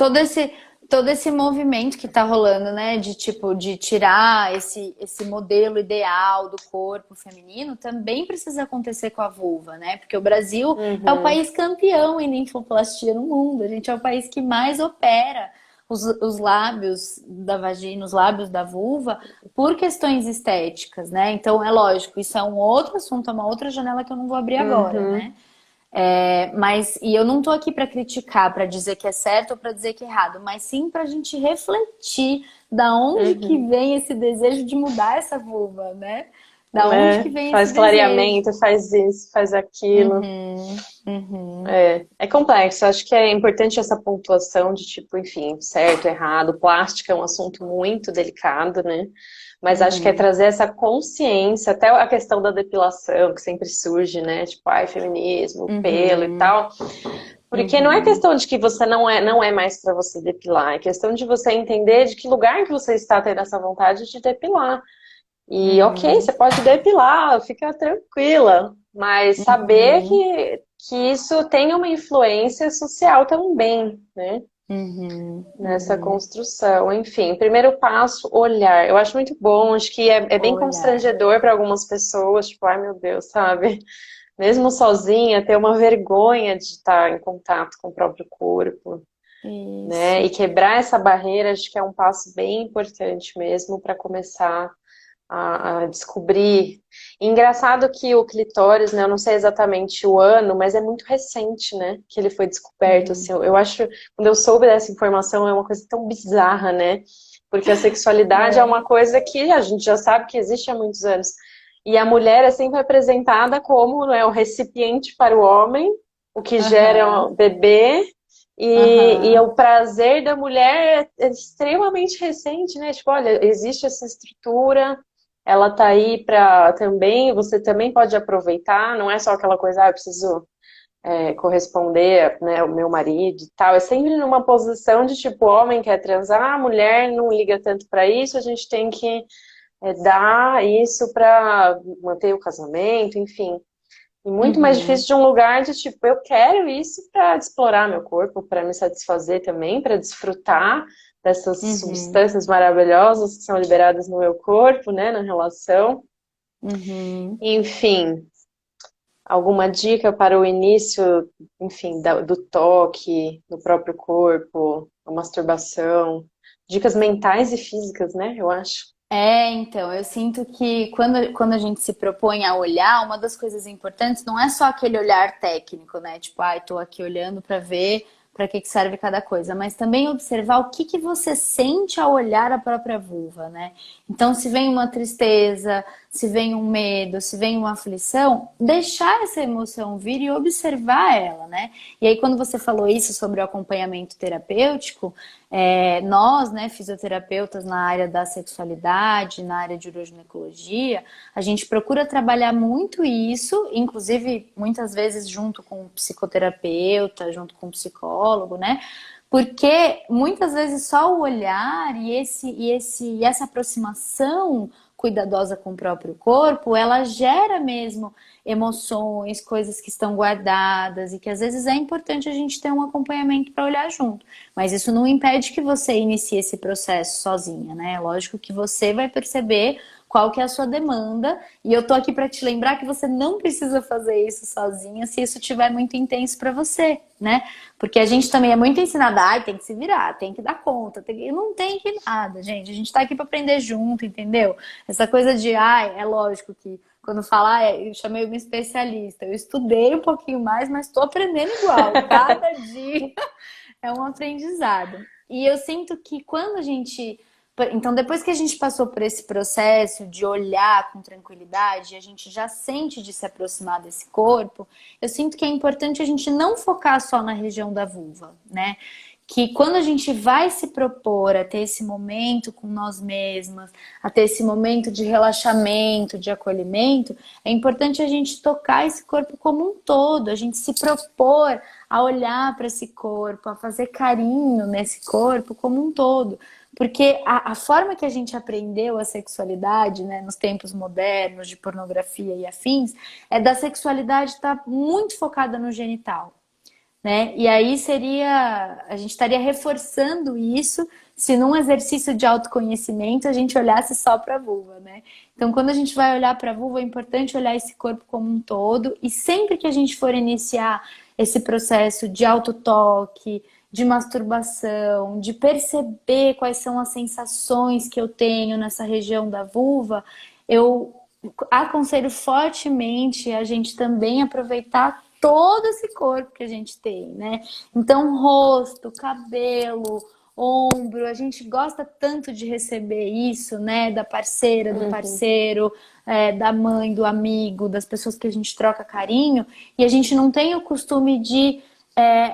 [SPEAKER 1] Todo esse movimento que tá rolando, né? De tipo, de tirar esse modelo ideal do corpo feminino, também precisa acontecer com a vulva, né? Porque o Brasil é o
[SPEAKER 2] Uhum,
[SPEAKER 1] país campeão em linfoplastia no mundo. A gente é o país que mais opera os lábios da vagina, os lábios da vulva, por questões estéticas, né? Então, é lógico, isso é um outro assunto, é uma outra janela que eu não vou abrir agora,
[SPEAKER 2] uhum,
[SPEAKER 1] né? Mas eu não tô aqui para criticar, para dizer que é certo ou para dizer que é errado, mas sim para a gente refletir da onde que
[SPEAKER 2] uhum.
[SPEAKER 1] vem esse desejo de mudar essa vulva, né? Da onde que
[SPEAKER 2] É,
[SPEAKER 1] vem esse
[SPEAKER 2] faz
[SPEAKER 1] desejo?
[SPEAKER 2] clareamento, faz isso, faz aquilo.
[SPEAKER 1] Uhum, uhum,
[SPEAKER 2] É complexo. Acho que é importante essa pontuação de tipo, enfim, certo, errado. Plástica é um assunto muito delicado, né? Mas acho que é
[SPEAKER 1] uhum,
[SPEAKER 2] trazer essa consciência, até a questão da depilação, que sempre surge, né? Tipo, ai, feminismo, pelo e
[SPEAKER 1] uhum,
[SPEAKER 2] tal. Porque não é
[SPEAKER 1] uhum,
[SPEAKER 2] questão de que você não é mais para você depilar, é questão de você entender de que lugar que você está tendo essa vontade de depilar. E ok,
[SPEAKER 1] uhum,
[SPEAKER 2] você pode depilar, fica tranquila, mas saber
[SPEAKER 1] uhum,
[SPEAKER 2] que isso tem uma influência social também, né?
[SPEAKER 1] uhum,
[SPEAKER 2] Nessa
[SPEAKER 1] uhum.
[SPEAKER 2] construção. Enfim, primeiro passo, olhar. Eu acho muito bom, acho que é bem
[SPEAKER 1] Olhar.
[SPEAKER 2] constrangedor para algumas pessoas, tipo, ai meu Deus, sabe? Mesmo sozinha, ter uma vergonha de estar em contato com o próprio corpo, né? E
[SPEAKER 1] Isso.
[SPEAKER 2] quebrar essa barreira, acho que é um passo bem importante mesmo para começar a descobrir. E engraçado que o clitóris, né, eu não sei exatamente o ano, mas é muito recente, né, que ele foi descoberto, assim,
[SPEAKER 1] Uhum.
[SPEAKER 2] eu acho, quando eu soube dessa informação, é uma coisa tão bizarra, né, porque a sexualidade é uma
[SPEAKER 1] É.
[SPEAKER 2] coisa que a gente já sabe que existe há muitos anos, e a mulher é sempre apresentada como, né, o recipiente para o homem, o que gera
[SPEAKER 1] Aham.
[SPEAKER 2] o bebê, E o prazer da mulher é extremamente recente, né? Tipo, olha, existe essa estrutura, ela tá aí para também, você também pode aproveitar, não é só aquela coisa, ah, eu preciso corresponder, né, o meu marido e tal. É sempre numa posição de tipo, o homem quer transar, a mulher não liga tanto para isso, a gente tem que dar isso para manter o casamento, enfim. E muito mais
[SPEAKER 1] Uhum.
[SPEAKER 2] difícil de um lugar de tipo, eu quero isso para explorar meu corpo, para me satisfazer também, para desfrutar dessas
[SPEAKER 1] Uhum.
[SPEAKER 2] substâncias maravilhosas que são liberadas no meu corpo, né, na relação.
[SPEAKER 1] Uhum.
[SPEAKER 2] Enfim, alguma dica para o início, enfim, do toque, do próprio corpo, a masturbação, dicas mentais e físicas, né, eu acho.
[SPEAKER 1] Então, eu sinto que quando a gente se propõe a olhar, uma das coisas importantes não é só aquele olhar técnico, né? Tipo, ai, tô aqui olhando para ver para que serve cada coisa, mas também observar o que você sente ao olhar a própria vulva, né? Então, se vem uma tristeza, se vem um medo, se vem uma aflição, deixar essa emoção vir e observar ela, né? E aí, quando você falou isso sobre o acompanhamento terapêutico, nós, né, fisioterapeutas na área da sexualidade, na área de uroginecologia, a gente procura trabalhar muito isso, inclusive muitas vezes junto com o psicoterapeuta, junto com o psicólogo, né? Porque muitas vezes só o olhar e essa aproximação cuidadosa com o próprio corpo, ela gera mesmo emoções, coisas que estão guardadas e que às vezes é importante a gente ter um acompanhamento para olhar junto. Mas isso não impede que você inicie esse processo sozinha, né? Lógico que você vai perceber qual que é a sua demanda, e eu tô aqui para te lembrar que você não precisa fazer isso sozinha se isso estiver muito intenso para você, né? Porque a gente também é muito ensinada, ai, tem que se virar, tem que dar conta, e não tem que nada, gente. A gente tá aqui para aprender junto, entendeu? Essa coisa de, ai, é lógico que quando falar, eu chamei uma especialista, eu estudei um pouquinho mais, mas estou aprendendo igual. Cada dia é um aprendizado. E eu sinto que quando a gente. Então, depois que a gente passou por esse processo de olhar com tranquilidade, a gente já sente de se aproximar desse corpo, eu sinto que é importante a gente não focar só na região da vulva, né? Que quando a gente vai se propor a ter esse momento com nós mesmas, a ter esse momento de relaxamento, de acolhimento, é importante a gente tocar esse corpo como um todo, a gente se propor a olhar para esse corpo, a fazer carinho nesse corpo como um todo. Porque a forma que a gente aprendeu a sexualidade, né, nos tempos modernos de pornografia e afins, é da sexualidade estar muito focada no genital, né? E aí a gente estaria reforçando isso se num exercício de autoconhecimento a gente olhasse só para a vulva, né? Então, quando a gente vai olhar para a vulva, é importante olhar esse corpo como um todo, e sempre que a gente for iniciar esse processo de autotoque, de masturbação, de perceber quais são as sensações que eu tenho nessa região da vulva, eu aconselho fortemente a gente também aproveitar todo esse corpo que a gente tem, né? Então, rosto, cabelo, ombro, a gente gosta tanto de receber isso, né? Da parceira, do
[SPEAKER 2] Uhum.
[SPEAKER 1] parceiro, da mãe, do amigo, das pessoas que a gente troca carinho, e a gente não tem o costume de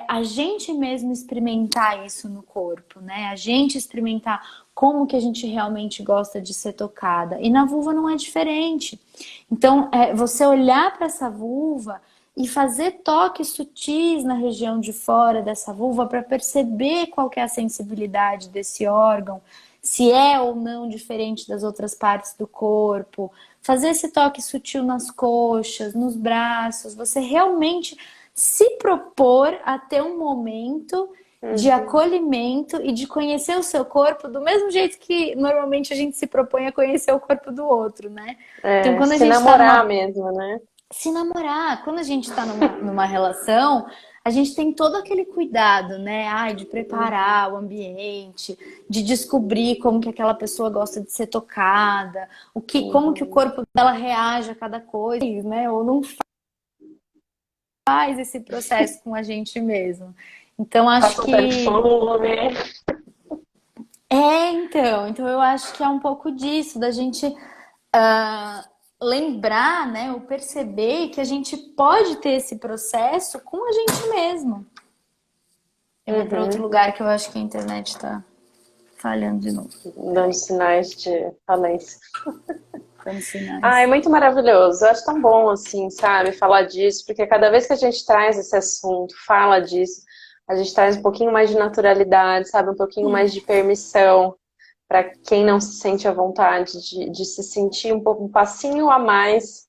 [SPEAKER 1] a gente mesmo experimentar isso no corpo, né? A gente experimentar como que a gente realmente gosta de ser tocada. E na vulva não é diferente. Então, você olhar para essa vulva e fazer toques sutis na região de fora dessa vulva para perceber qual que é a sensibilidade desse órgão, se é ou não diferente das outras partes do corpo, fazer esse toque sutil nas coxas, nos braços, você realmente se propor a ter um momento de
[SPEAKER 2] Uhum.
[SPEAKER 1] acolhimento e de conhecer o seu corpo do mesmo jeito que normalmente a gente se propõe a conhecer o corpo do outro, né? Então,
[SPEAKER 2] É,
[SPEAKER 1] quando a
[SPEAKER 2] se
[SPEAKER 1] gente está
[SPEAKER 2] namorar
[SPEAKER 1] numa
[SPEAKER 2] mesmo, né?
[SPEAKER 1] se namorar. Quando a gente está numa relação, a gente tem todo aquele cuidado, né? Ai, de
[SPEAKER 2] Uhum.
[SPEAKER 1] preparar o ambiente, de descobrir como que aquela pessoa gosta de ser tocada, como que o
[SPEAKER 2] Uhum.
[SPEAKER 1] corpo dela reage a cada coisa, né? Ou não faz esse processo com a gente mesmo. Então, acho
[SPEAKER 2] Passa um
[SPEAKER 1] que
[SPEAKER 2] perfume.
[SPEAKER 1] então eu acho que é um pouco disso, da gente ah, lembrar, né, ou perceber que a gente pode ter esse processo com a gente mesmo. Eu vou para outro
[SPEAKER 2] Uhum.
[SPEAKER 1] lugar que eu acho que a internet tá falhando de novo.
[SPEAKER 2] Dando sinais de falência.
[SPEAKER 1] Dando
[SPEAKER 2] Ah, é
[SPEAKER 1] sinais.
[SPEAKER 2] muito maravilhoso. Eu acho tão bom, assim, sabe, falar disso, porque cada vez que a gente traz esse assunto, fala disso, a gente traz um pouquinho mais de naturalidade, sabe, um pouquinho mais de permissão para quem não se sente à vontade de se sentir um pouco, um passinho a mais,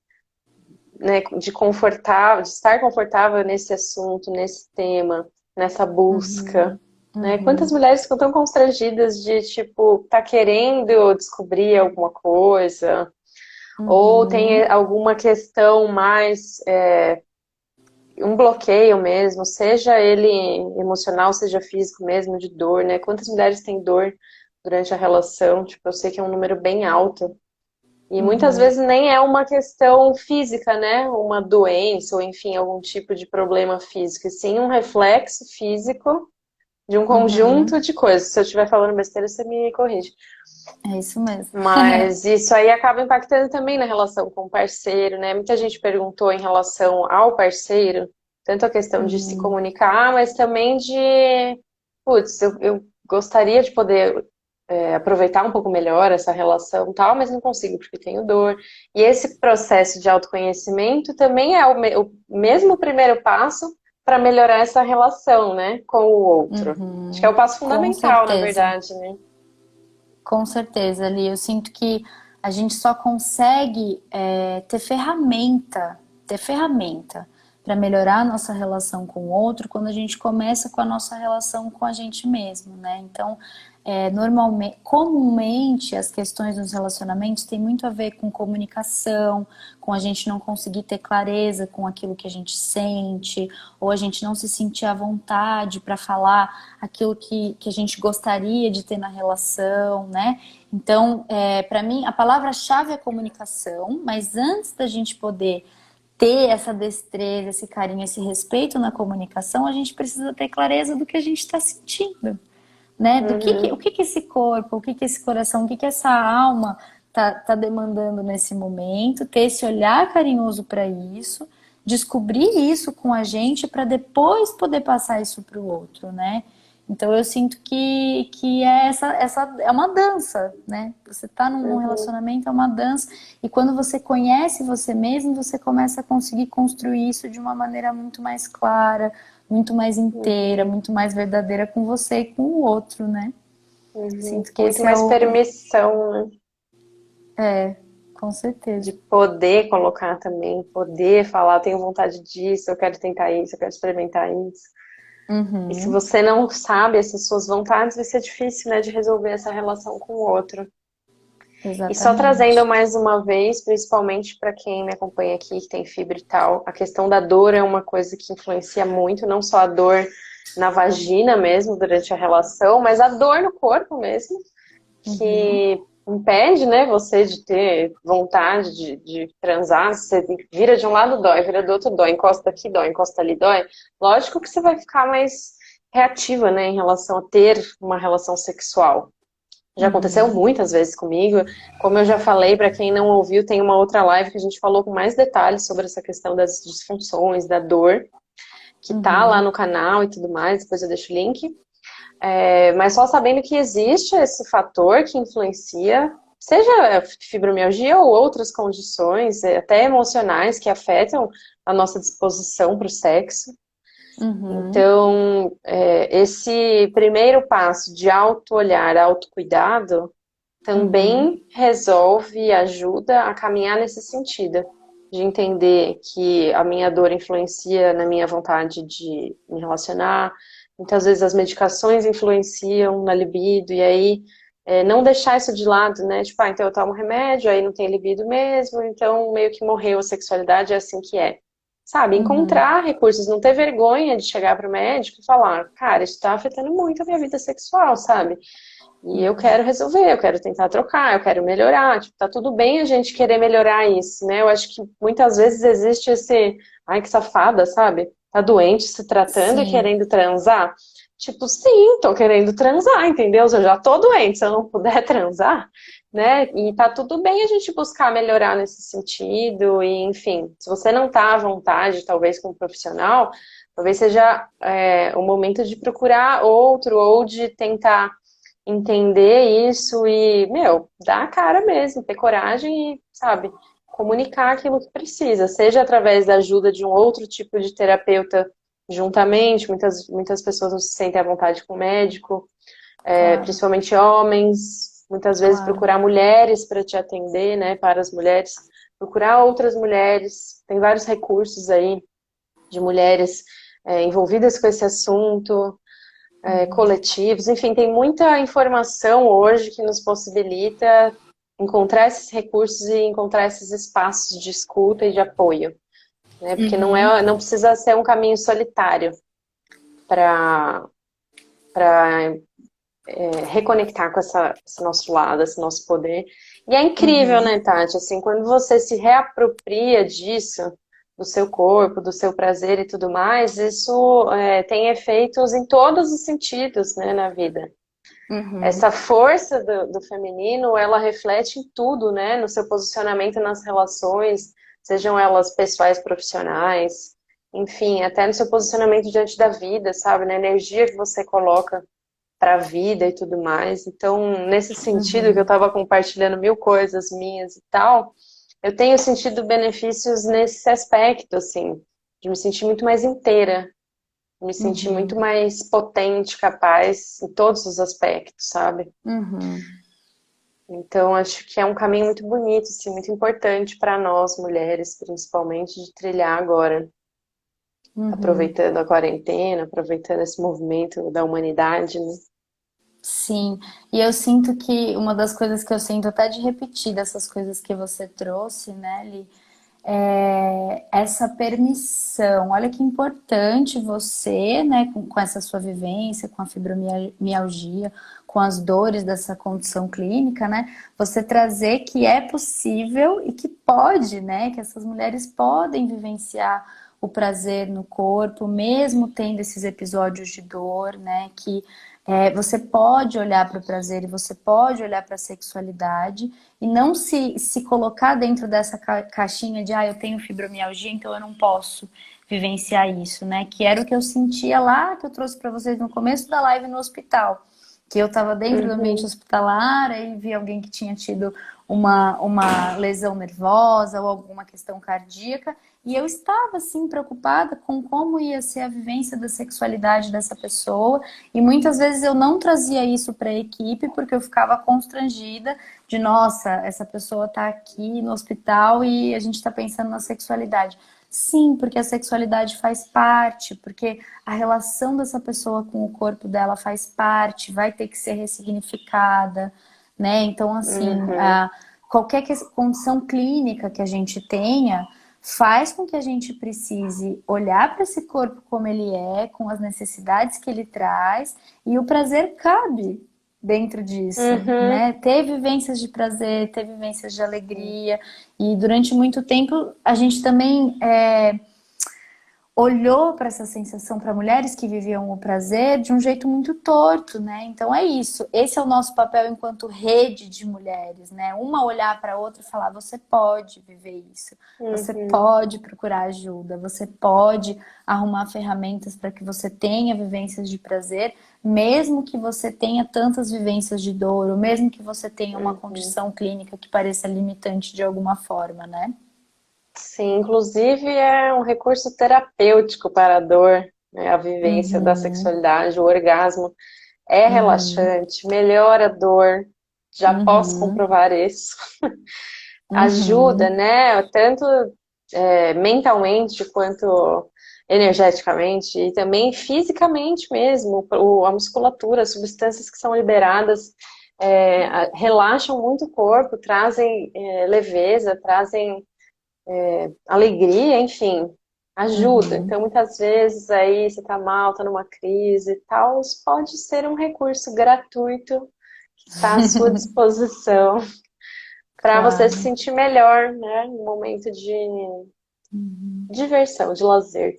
[SPEAKER 2] né, de estar confortável nesse assunto, nesse tema, nessa busca.
[SPEAKER 1] Uhum,
[SPEAKER 2] Né? Quantas
[SPEAKER 1] uhum,
[SPEAKER 2] mulheres ficam tão constrangidas de, tipo, tá querendo descobrir alguma coisa, ou tem
[SPEAKER 1] uhum,
[SPEAKER 2] alguma questão mais, um bloqueio mesmo, seja ele emocional, seja físico mesmo, de dor, né? Quantas mulheres têm dor durante a relação? Tipo, eu sei que é um número bem alto. E muitas
[SPEAKER 1] uhum,
[SPEAKER 2] vezes nem é uma questão física, né? Uma doença, ou enfim, algum tipo de problema físico, e sim um reflexo físico de um
[SPEAKER 1] uhum.
[SPEAKER 2] conjunto de coisas. Se eu estiver falando besteira, você me corrige.
[SPEAKER 1] É isso mesmo.
[SPEAKER 2] Mas isso aí acaba impactando também na relação com o parceiro, né? Muita gente perguntou em relação ao parceiro, tanto a questão de se
[SPEAKER 1] Uhum,
[SPEAKER 2] comunicar, mas também de, putz, eu gostaria de poder aproveitar um pouco melhor essa relação e tal, mas não consigo porque tenho dor. E esse processo de autoconhecimento também é o mesmo primeiro passo para melhorar essa relação, né, com o outro. Acho que é
[SPEAKER 1] uhum.
[SPEAKER 2] o passo
[SPEAKER 1] Com
[SPEAKER 2] fundamental, na
[SPEAKER 1] certeza.
[SPEAKER 2] verdade, né?
[SPEAKER 1] Com certeza, Ali. Eu sinto que a gente só consegue ter ferramenta para melhorar a nossa relação com o outro quando a gente começa com a nossa relação com a gente mesmo, né? Então, normalmente, comumente, as questões dos relacionamentos têm muito a ver com comunicação, com a gente não conseguir ter clareza com aquilo que a gente sente, ou a gente não se sentir à vontade para falar aquilo que a gente gostaria de ter na relação, né? Então, para mim, a palavra-chave é comunicação, mas antes da gente poder ter essa destreza, esse carinho, esse respeito na comunicação, a gente precisa ter clareza do que a gente está sentindo, né? O
[SPEAKER 2] Uhum.
[SPEAKER 1] que esse corpo, o que esse coração, o que essa alma tá demandando nesse momento, ter esse olhar carinhoso para isso, descobrir isso com a gente para depois poder passar isso para o outro, né? Então eu sinto que essa é uma dança, né? Você tá num
[SPEAKER 2] Uhum.
[SPEAKER 1] relacionamento, é uma dança, e quando você conhece você mesmo, você começa a conseguir construir isso de uma maneira muito mais clara, muito mais inteira,
[SPEAKER 2] Uhum.
[SPEAKER 1] muito mais verdadeira com você e com o outro, né?
[SPEAKER 2] Uhum.
[SPEAKER 1] Sinto que
[SPEAKER 2] Muito
[SPEAKER 1] esse é
[SPEAKER 2] mais permissão, né?
[SPEAKER 1] com
[SPEAKER 2] De
[SPEAKER 1] certeza.
[SPEAKER 2] poder colocar também, poder falar, eu tenho vontade disso, eu quero tentar isso, eu quero experimentar isso. E se
[SPEAKER 1] Uhum,
[SPEAKER 2] você não sabe essas suas vontades, vai ser difícil, né, de resolver essa relação com o outro. E só trazendo
[SPEAKER 1] exatamente.
[SPEAKER 2] mais uma vez, principalmente para quem me acompanha aqui, que tem fibra e tal, a questão da dor é uma coisa que influencia muito, não só a dor na vagina mesmo, durante a relação, mas a dor no corpo mesmo,
[SPEAKER 1] Uhum,
[SPEAKER 2] que impede, né, você de ter vontade de transar. Você vira de um lado, dói, vira do outro, dói, encosta aqui, dói, encosta ali, dói. Lógico que você vai ficar mais reativa, né, em relação a ter uma relação sexual. Já aconteceu
[SPEAKER 1] uhum,
[SPEAKER 2] muitas vezes comigo. Como eu já falei, para quem não ouviu, tem uma outra live que a gente falou com mais detalhes sobre essa questão das disfunções, da dor, que tá lá
[SPEAKER 1] uhum,
[SPEAKER 2] no canal e tudo mais, depois eu deixo o link. Mas só sabendo que existe esse fator que influencia, seja fibromialgia ou outras condições, até emocionais, que afetam a nossa disposição para o sexo.
[SPEAKER 1] uhum,
[SPEAKER 2] Então, esse primeiro passo de auto-olhar, autocuidado,
[SPEAKER 1] uhum,
[SPEAKER 2] também resolve e ajuda a caminhar nesse sentido, de entender que a minha dor influencia na minha vontade de me relacionar. Muitas vezes as medicações influenciam na libido, e aí não deixar isso de lado, né? Tipo, então eu tomo remédio, aí não tem libido mesmo, então meio que morreu a sexualidade, é assim que é. Sabe,
[SPEAKER 1] uhum,
[SPEAKER 2] encontrar recursos, não ter vergonha de chegar para o médico e falar, cara, isso está afetando muito a minha vida sexual, sabe? E eu quero resolver, eu quero tentar trocar, eu quero melhorar. Tipo, tá tudo bem a gente querer melhorar isso, né? Eu acho que muitas vezes existe esse, ai, que safada, sabe? Tá doente, se tratando e
[SPEAKER 1] sim,
[SPEAKER 2] querendo transar. Tipo, sim, tô querendo transar, entendeu? Se eu já tô doente, se eu não puder transar, né? E tá tudo bem a gente buscar melhorar nesse sentido. E, enfim, se você não tá à vontade, talvez com um profissional, Talvez seja o momento de procurar outro ou de tentar entender isso e, meu, dar a cara mesmo, ter coragem e, sabe, comunicar aquilo que precisa, seja através da ajuda de um outro tipo de terapeuta juntamente, muitas pessoas não se sentem à vontade com o médico,
[SPEAKER 1] Claro,
[SPEAKER 2] principalmente homens, muitas vezes
[SPEAKER 1] claro.
[SPEAKER 2] procurar mulheres para te atender, né, para as mulheres, procurar outras mulheres, tem vários recursos aí de mulheres envolvidas com esse assunto, coletivos, enfim, tem muita informação hoje que nos possibilita encontrar esses recursos e encontrar esses espaços de escuta e de apoio, né? Porque
[SPEAKER 1] Uhum,
[SPEAKER 2] não precisa ser um caminho solitário para reconectar com esse nosso lado, esse nosso poder. E é incrível,
[SPEAKER 1] uhum,
[SPEAKER 2] né, Tati? Assim, quando você se reapropria disso, do seu corpo, do seu prazer e tudo mais, isso tem efeitos em todos os sentidos, né, na vida.
[SPEAKER 1] uhum,
[SPEAKER 2] Essa força do feminino, ela reflete em tudo, né? No seu posicionamento nas relações, sejam elas pessoais, profissionais, enfim, até no seu posicionamento diante da vida, sabe? Na energia que você coloca para a vida e tudo mais. Então, nesse sentido que eu
[SPEAKER 1] uhum,
[SPEAKER 2] estava compartilhando mil coisas minhas e tal, eu tenho sentido benefícios nesse aspecto, assim, de me sentir muito mais inteira, me sentir muito
[SPEAKER 1] uhum,
[SPEAKER 2] mais potente, capaz em todos os aspectos, sabe?
[SPEAKER 1] uhum,
[SPEAKER 2] Então, acho que é um caminho muito bonito, assim, muito importante para nós mulheres, principalmente, de trilhar agora,
[SPEAKER 1] uhum.
[SPEAKER 2] aproveitando a quarentena, aproveitando esse movimento da humanidade, né?
[SPEAKER 1] Sim, e eu sinto que uma das coisas que eu sinto até de repetir dessas coisas que você trouxe, né, Li, é essa permissão. Olha que importante você, né, com essa sua vivência, com a fibromialgia, com as dores dessa condição clínica, né, você trazer que é possível e que pode, né, que essas mulheres podem vivenciar o prazer no corpo, mesmo tendo esses episódios de dor, né, que você pode olhar para o prazer e você pode olhar para a sexualidade e não se colocar dentro dessa caixinha de eu tenho fibromialgia, então eu não posso vivenciar isso, né? Que era o que eu sentia lá, que eu trouxe para vocês no começo da live no hospital. Que eu estava dentro do ambiente
[SPEAKER 2] Uhum,
[SPEAKER 1] hospitalar, aí vi alguém que tinha tido uma lesão nervosa ou alguma questão cardíaca, e eu estava, assim, preocupada com como ia ser a vivência da sexualidade dessa pessoa, e muitas vezes eu não trazia isso para a equipe porque eu ficava constrangida de, nossa, essa pessoa está aqui no hospital e a gente está pensando na sexualidade. Sim, porque a sexualidade faz parte, porque a relação dessa pessoa com o corpo dela faz parte, vai ter que ser ressignificada, né? Então, assim,
[SPEAKER 2] uhum,
[SPEAKER 1] qualquer condição clínica que a gente tenha faz com que a gente precise olhar para esse corpo como ele é, com as necessidades que ele traz, e o prazer cabe dentro disso,
[SPEAKER 2] uhum.
[SPEAKER 1] né? Ter vivências de prazer, ter vivências de alegria, e durante muito tempo a gente também olhou para essa sensação para mulheres que viviam o prazer de um jeito muito torto, né? Então é isso. Esse é o nosso papel enquanto rede de mulheres, né? Uma olhar para a outra e falar: você pode viver isso, você
[SPEAKER 2] Uhum,
[SPEAKER 1] pode procurar ajuda, você pode arrumar ferramentas para que você tenha vivências de prazer, mesmo que você tenha tantas vivências de dor, ou mesmo que você tenha uma
[SPEAKER 2] uhum.
[SPEAKER 1] condição clínica que pareça limitante de alguma forma, né?
[SPEAKER 2] Sim, inclusive é um recurso terapêutico para a dor, né? A vivência da
[SPEAKER 1] Uhum,
[SPEAKER 2] sexualidade, o orgasmo é
[SPEAKER 1] uhum,
[SPEAKER 2] relaxante, melhora a dor, já posso
[SPEAKER 1] uhum.
[SPEAKER 2] comprovar isso. Ajuda,
[SPEAKER 1] Uhum,
[SPEAKER 2] né? Tanto mentalmente quanto energeticamente e também fisicamente mesmo, a musculatura, as substâncias que são liberadas relaxam muito o corpo, trazem leveza, trazem alegria, enfim, ajuda.
[SPEAKER 1] uhum.
[SPEAKER 2] Então, muitas vezes aí você tá mal, tá numa crise e tal, isso pode ser um recurso gratuito que está à sua disposição para você se
[SPEAKER 1] Claro.
[SPEAKER 2] sentir melhor, né? Um momento de
[SPEAKER 1] Uhum.
[SPEAKER 2] diversão, de lazer.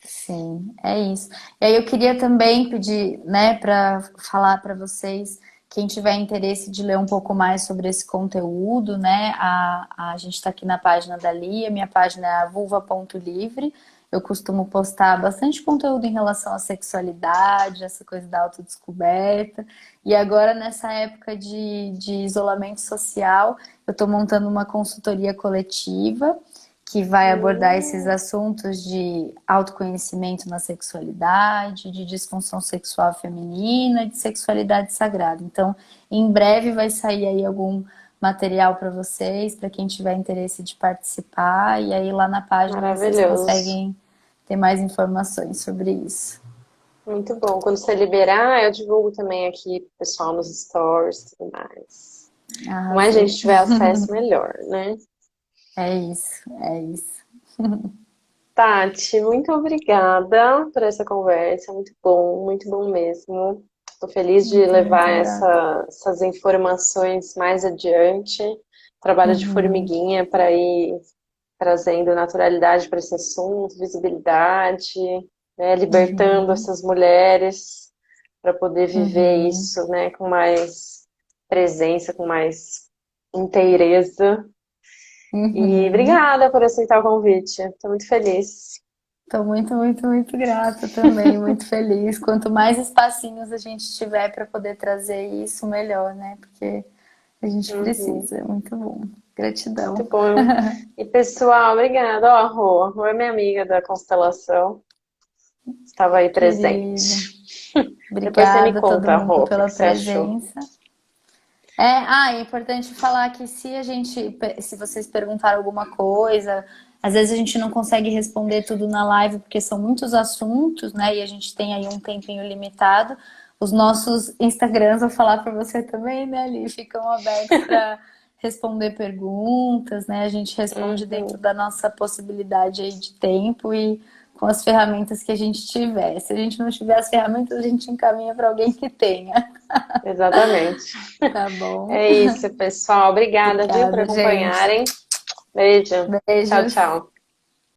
[SPEAKER 1] Sim, é isso. E aí eu queria também pedir, né, para falar para vocês, quem tiver interesse de ler um pouco mais sobre esse conteúdo, né, a gente está aqui na página da Lia, minha página é a vulva.livre, eu costumo postar bastante conteúdo em relação à sexualidade, essa coisa da autodescoberta. E agora, nessa época de isolamento social, eu estou montando uma consultoria coletiva que vai abordar esses
[SPEAKER 2] Hum,
[SPEAKER 1] assuntos de autoconhecimento na sexualidade, de disfunção sexual feminina, de sexualidade sagrada. Então, em breve vai sair aí algum material para vocês, para quem tiver interesse de participar, e aí lá na página vocês
[SPEAKER 2] maravilhoso.
[SPEAKER 1] conseguem ter mais informações sobre isso.
[SPEAKER 2] Muito bom. Quando você liberar, eu divulgo também aqui pro pessoal nos stories e tudo mais. Quanto mais gente
[SPEAKER 1] Arrasou.
[SPEAKER 2] tiver acesso, melhor, né?
[SPEAKER 1] É isso, é isso.
[SPEAKER 2] Tati, muito obrigada por essa conversa. Muito bom mesmo. Estou feliz de
[SPEAKER 1] Muito,
[SPEAKER 2] levar
[SPEAKER 1] muito grata.
[SPEAKER 2] essas informações mais adiante. Trabalho de
[SPEAKER 1] Uhum,
[SPEAKER 2] formiguinha para ir trazendo naturalidade para esse assunto, visibilidade, né, libertando
[SPEAKER 1] uhum,
[SPEAKER 2] essas mulheres para poder viver
[SPEAKER 1] uhum,
[SPEAKER 2] isso, né, com mais presença, com mais inteireza. E
[SPEAKER 1] uhum.
[SPEAKER 2] obrigada por aceitar o convite. Estou muito feliz.
[SPEAKER 1] Estou muito, muito, muito grata também, muito feliz. Quanto mais espacinhos a gente tiver para poder trazer isso, melhor, né? Porque a gente
[SPEAKER 2] Uhum.
[SPEAKER 1] precisa. É muito bom.
[SPEAKER 2] Muito
[SPEAKER 1] Gratidão.
[SPEAKER 2] bom. E pessoal, obrigada. Ó, a Rô é minha amiga da constelação. Estava aí
[SPEAKER 1] Querida.
[SPEAKER 2] presente. Depois você me
[SPEAKER 1] Obrigada a todo
[SPEAKER 2] conta,
[SPEAKER 1] mundo
[SPEAKER 2] Rô, o que
[SPEAKER 1] pela
[SPEAKER 2] que você achou.
[SPEAKER 1] presença. É importante falar que se a gente, se vocês perguntaram alguma coisa, às vezes a gente não consegue responder tudo na live porque são muitos assuntos, né? E a gente tem aí um tempinho limitado. Os nossos Instagrams, vou falar para você também, né, Ali, ficam abertos para responder perguntas, né? A gente responde dentro
[SPEAKER 2] Uhum.
[SPEAKER 1] da nossa possibilidade aí de tempo e com as ferramentas que a gente tiver. Se a gente não tiver as ferramentas, a gente encaminha para alguém que tenha,
[SPEAKER 2] Exatamente.
[SPEAKER 1] tá bom?
[SPEAKER 2] É isso, pessoal. Obrigada, viu, por
[SPEAKER 1] Obrigada, gente.
[SPEAKER 2] acompanharem. Beijo. Tchau,
[SPEAKER 1] Beijos.
[SPEAKER 2] tchau.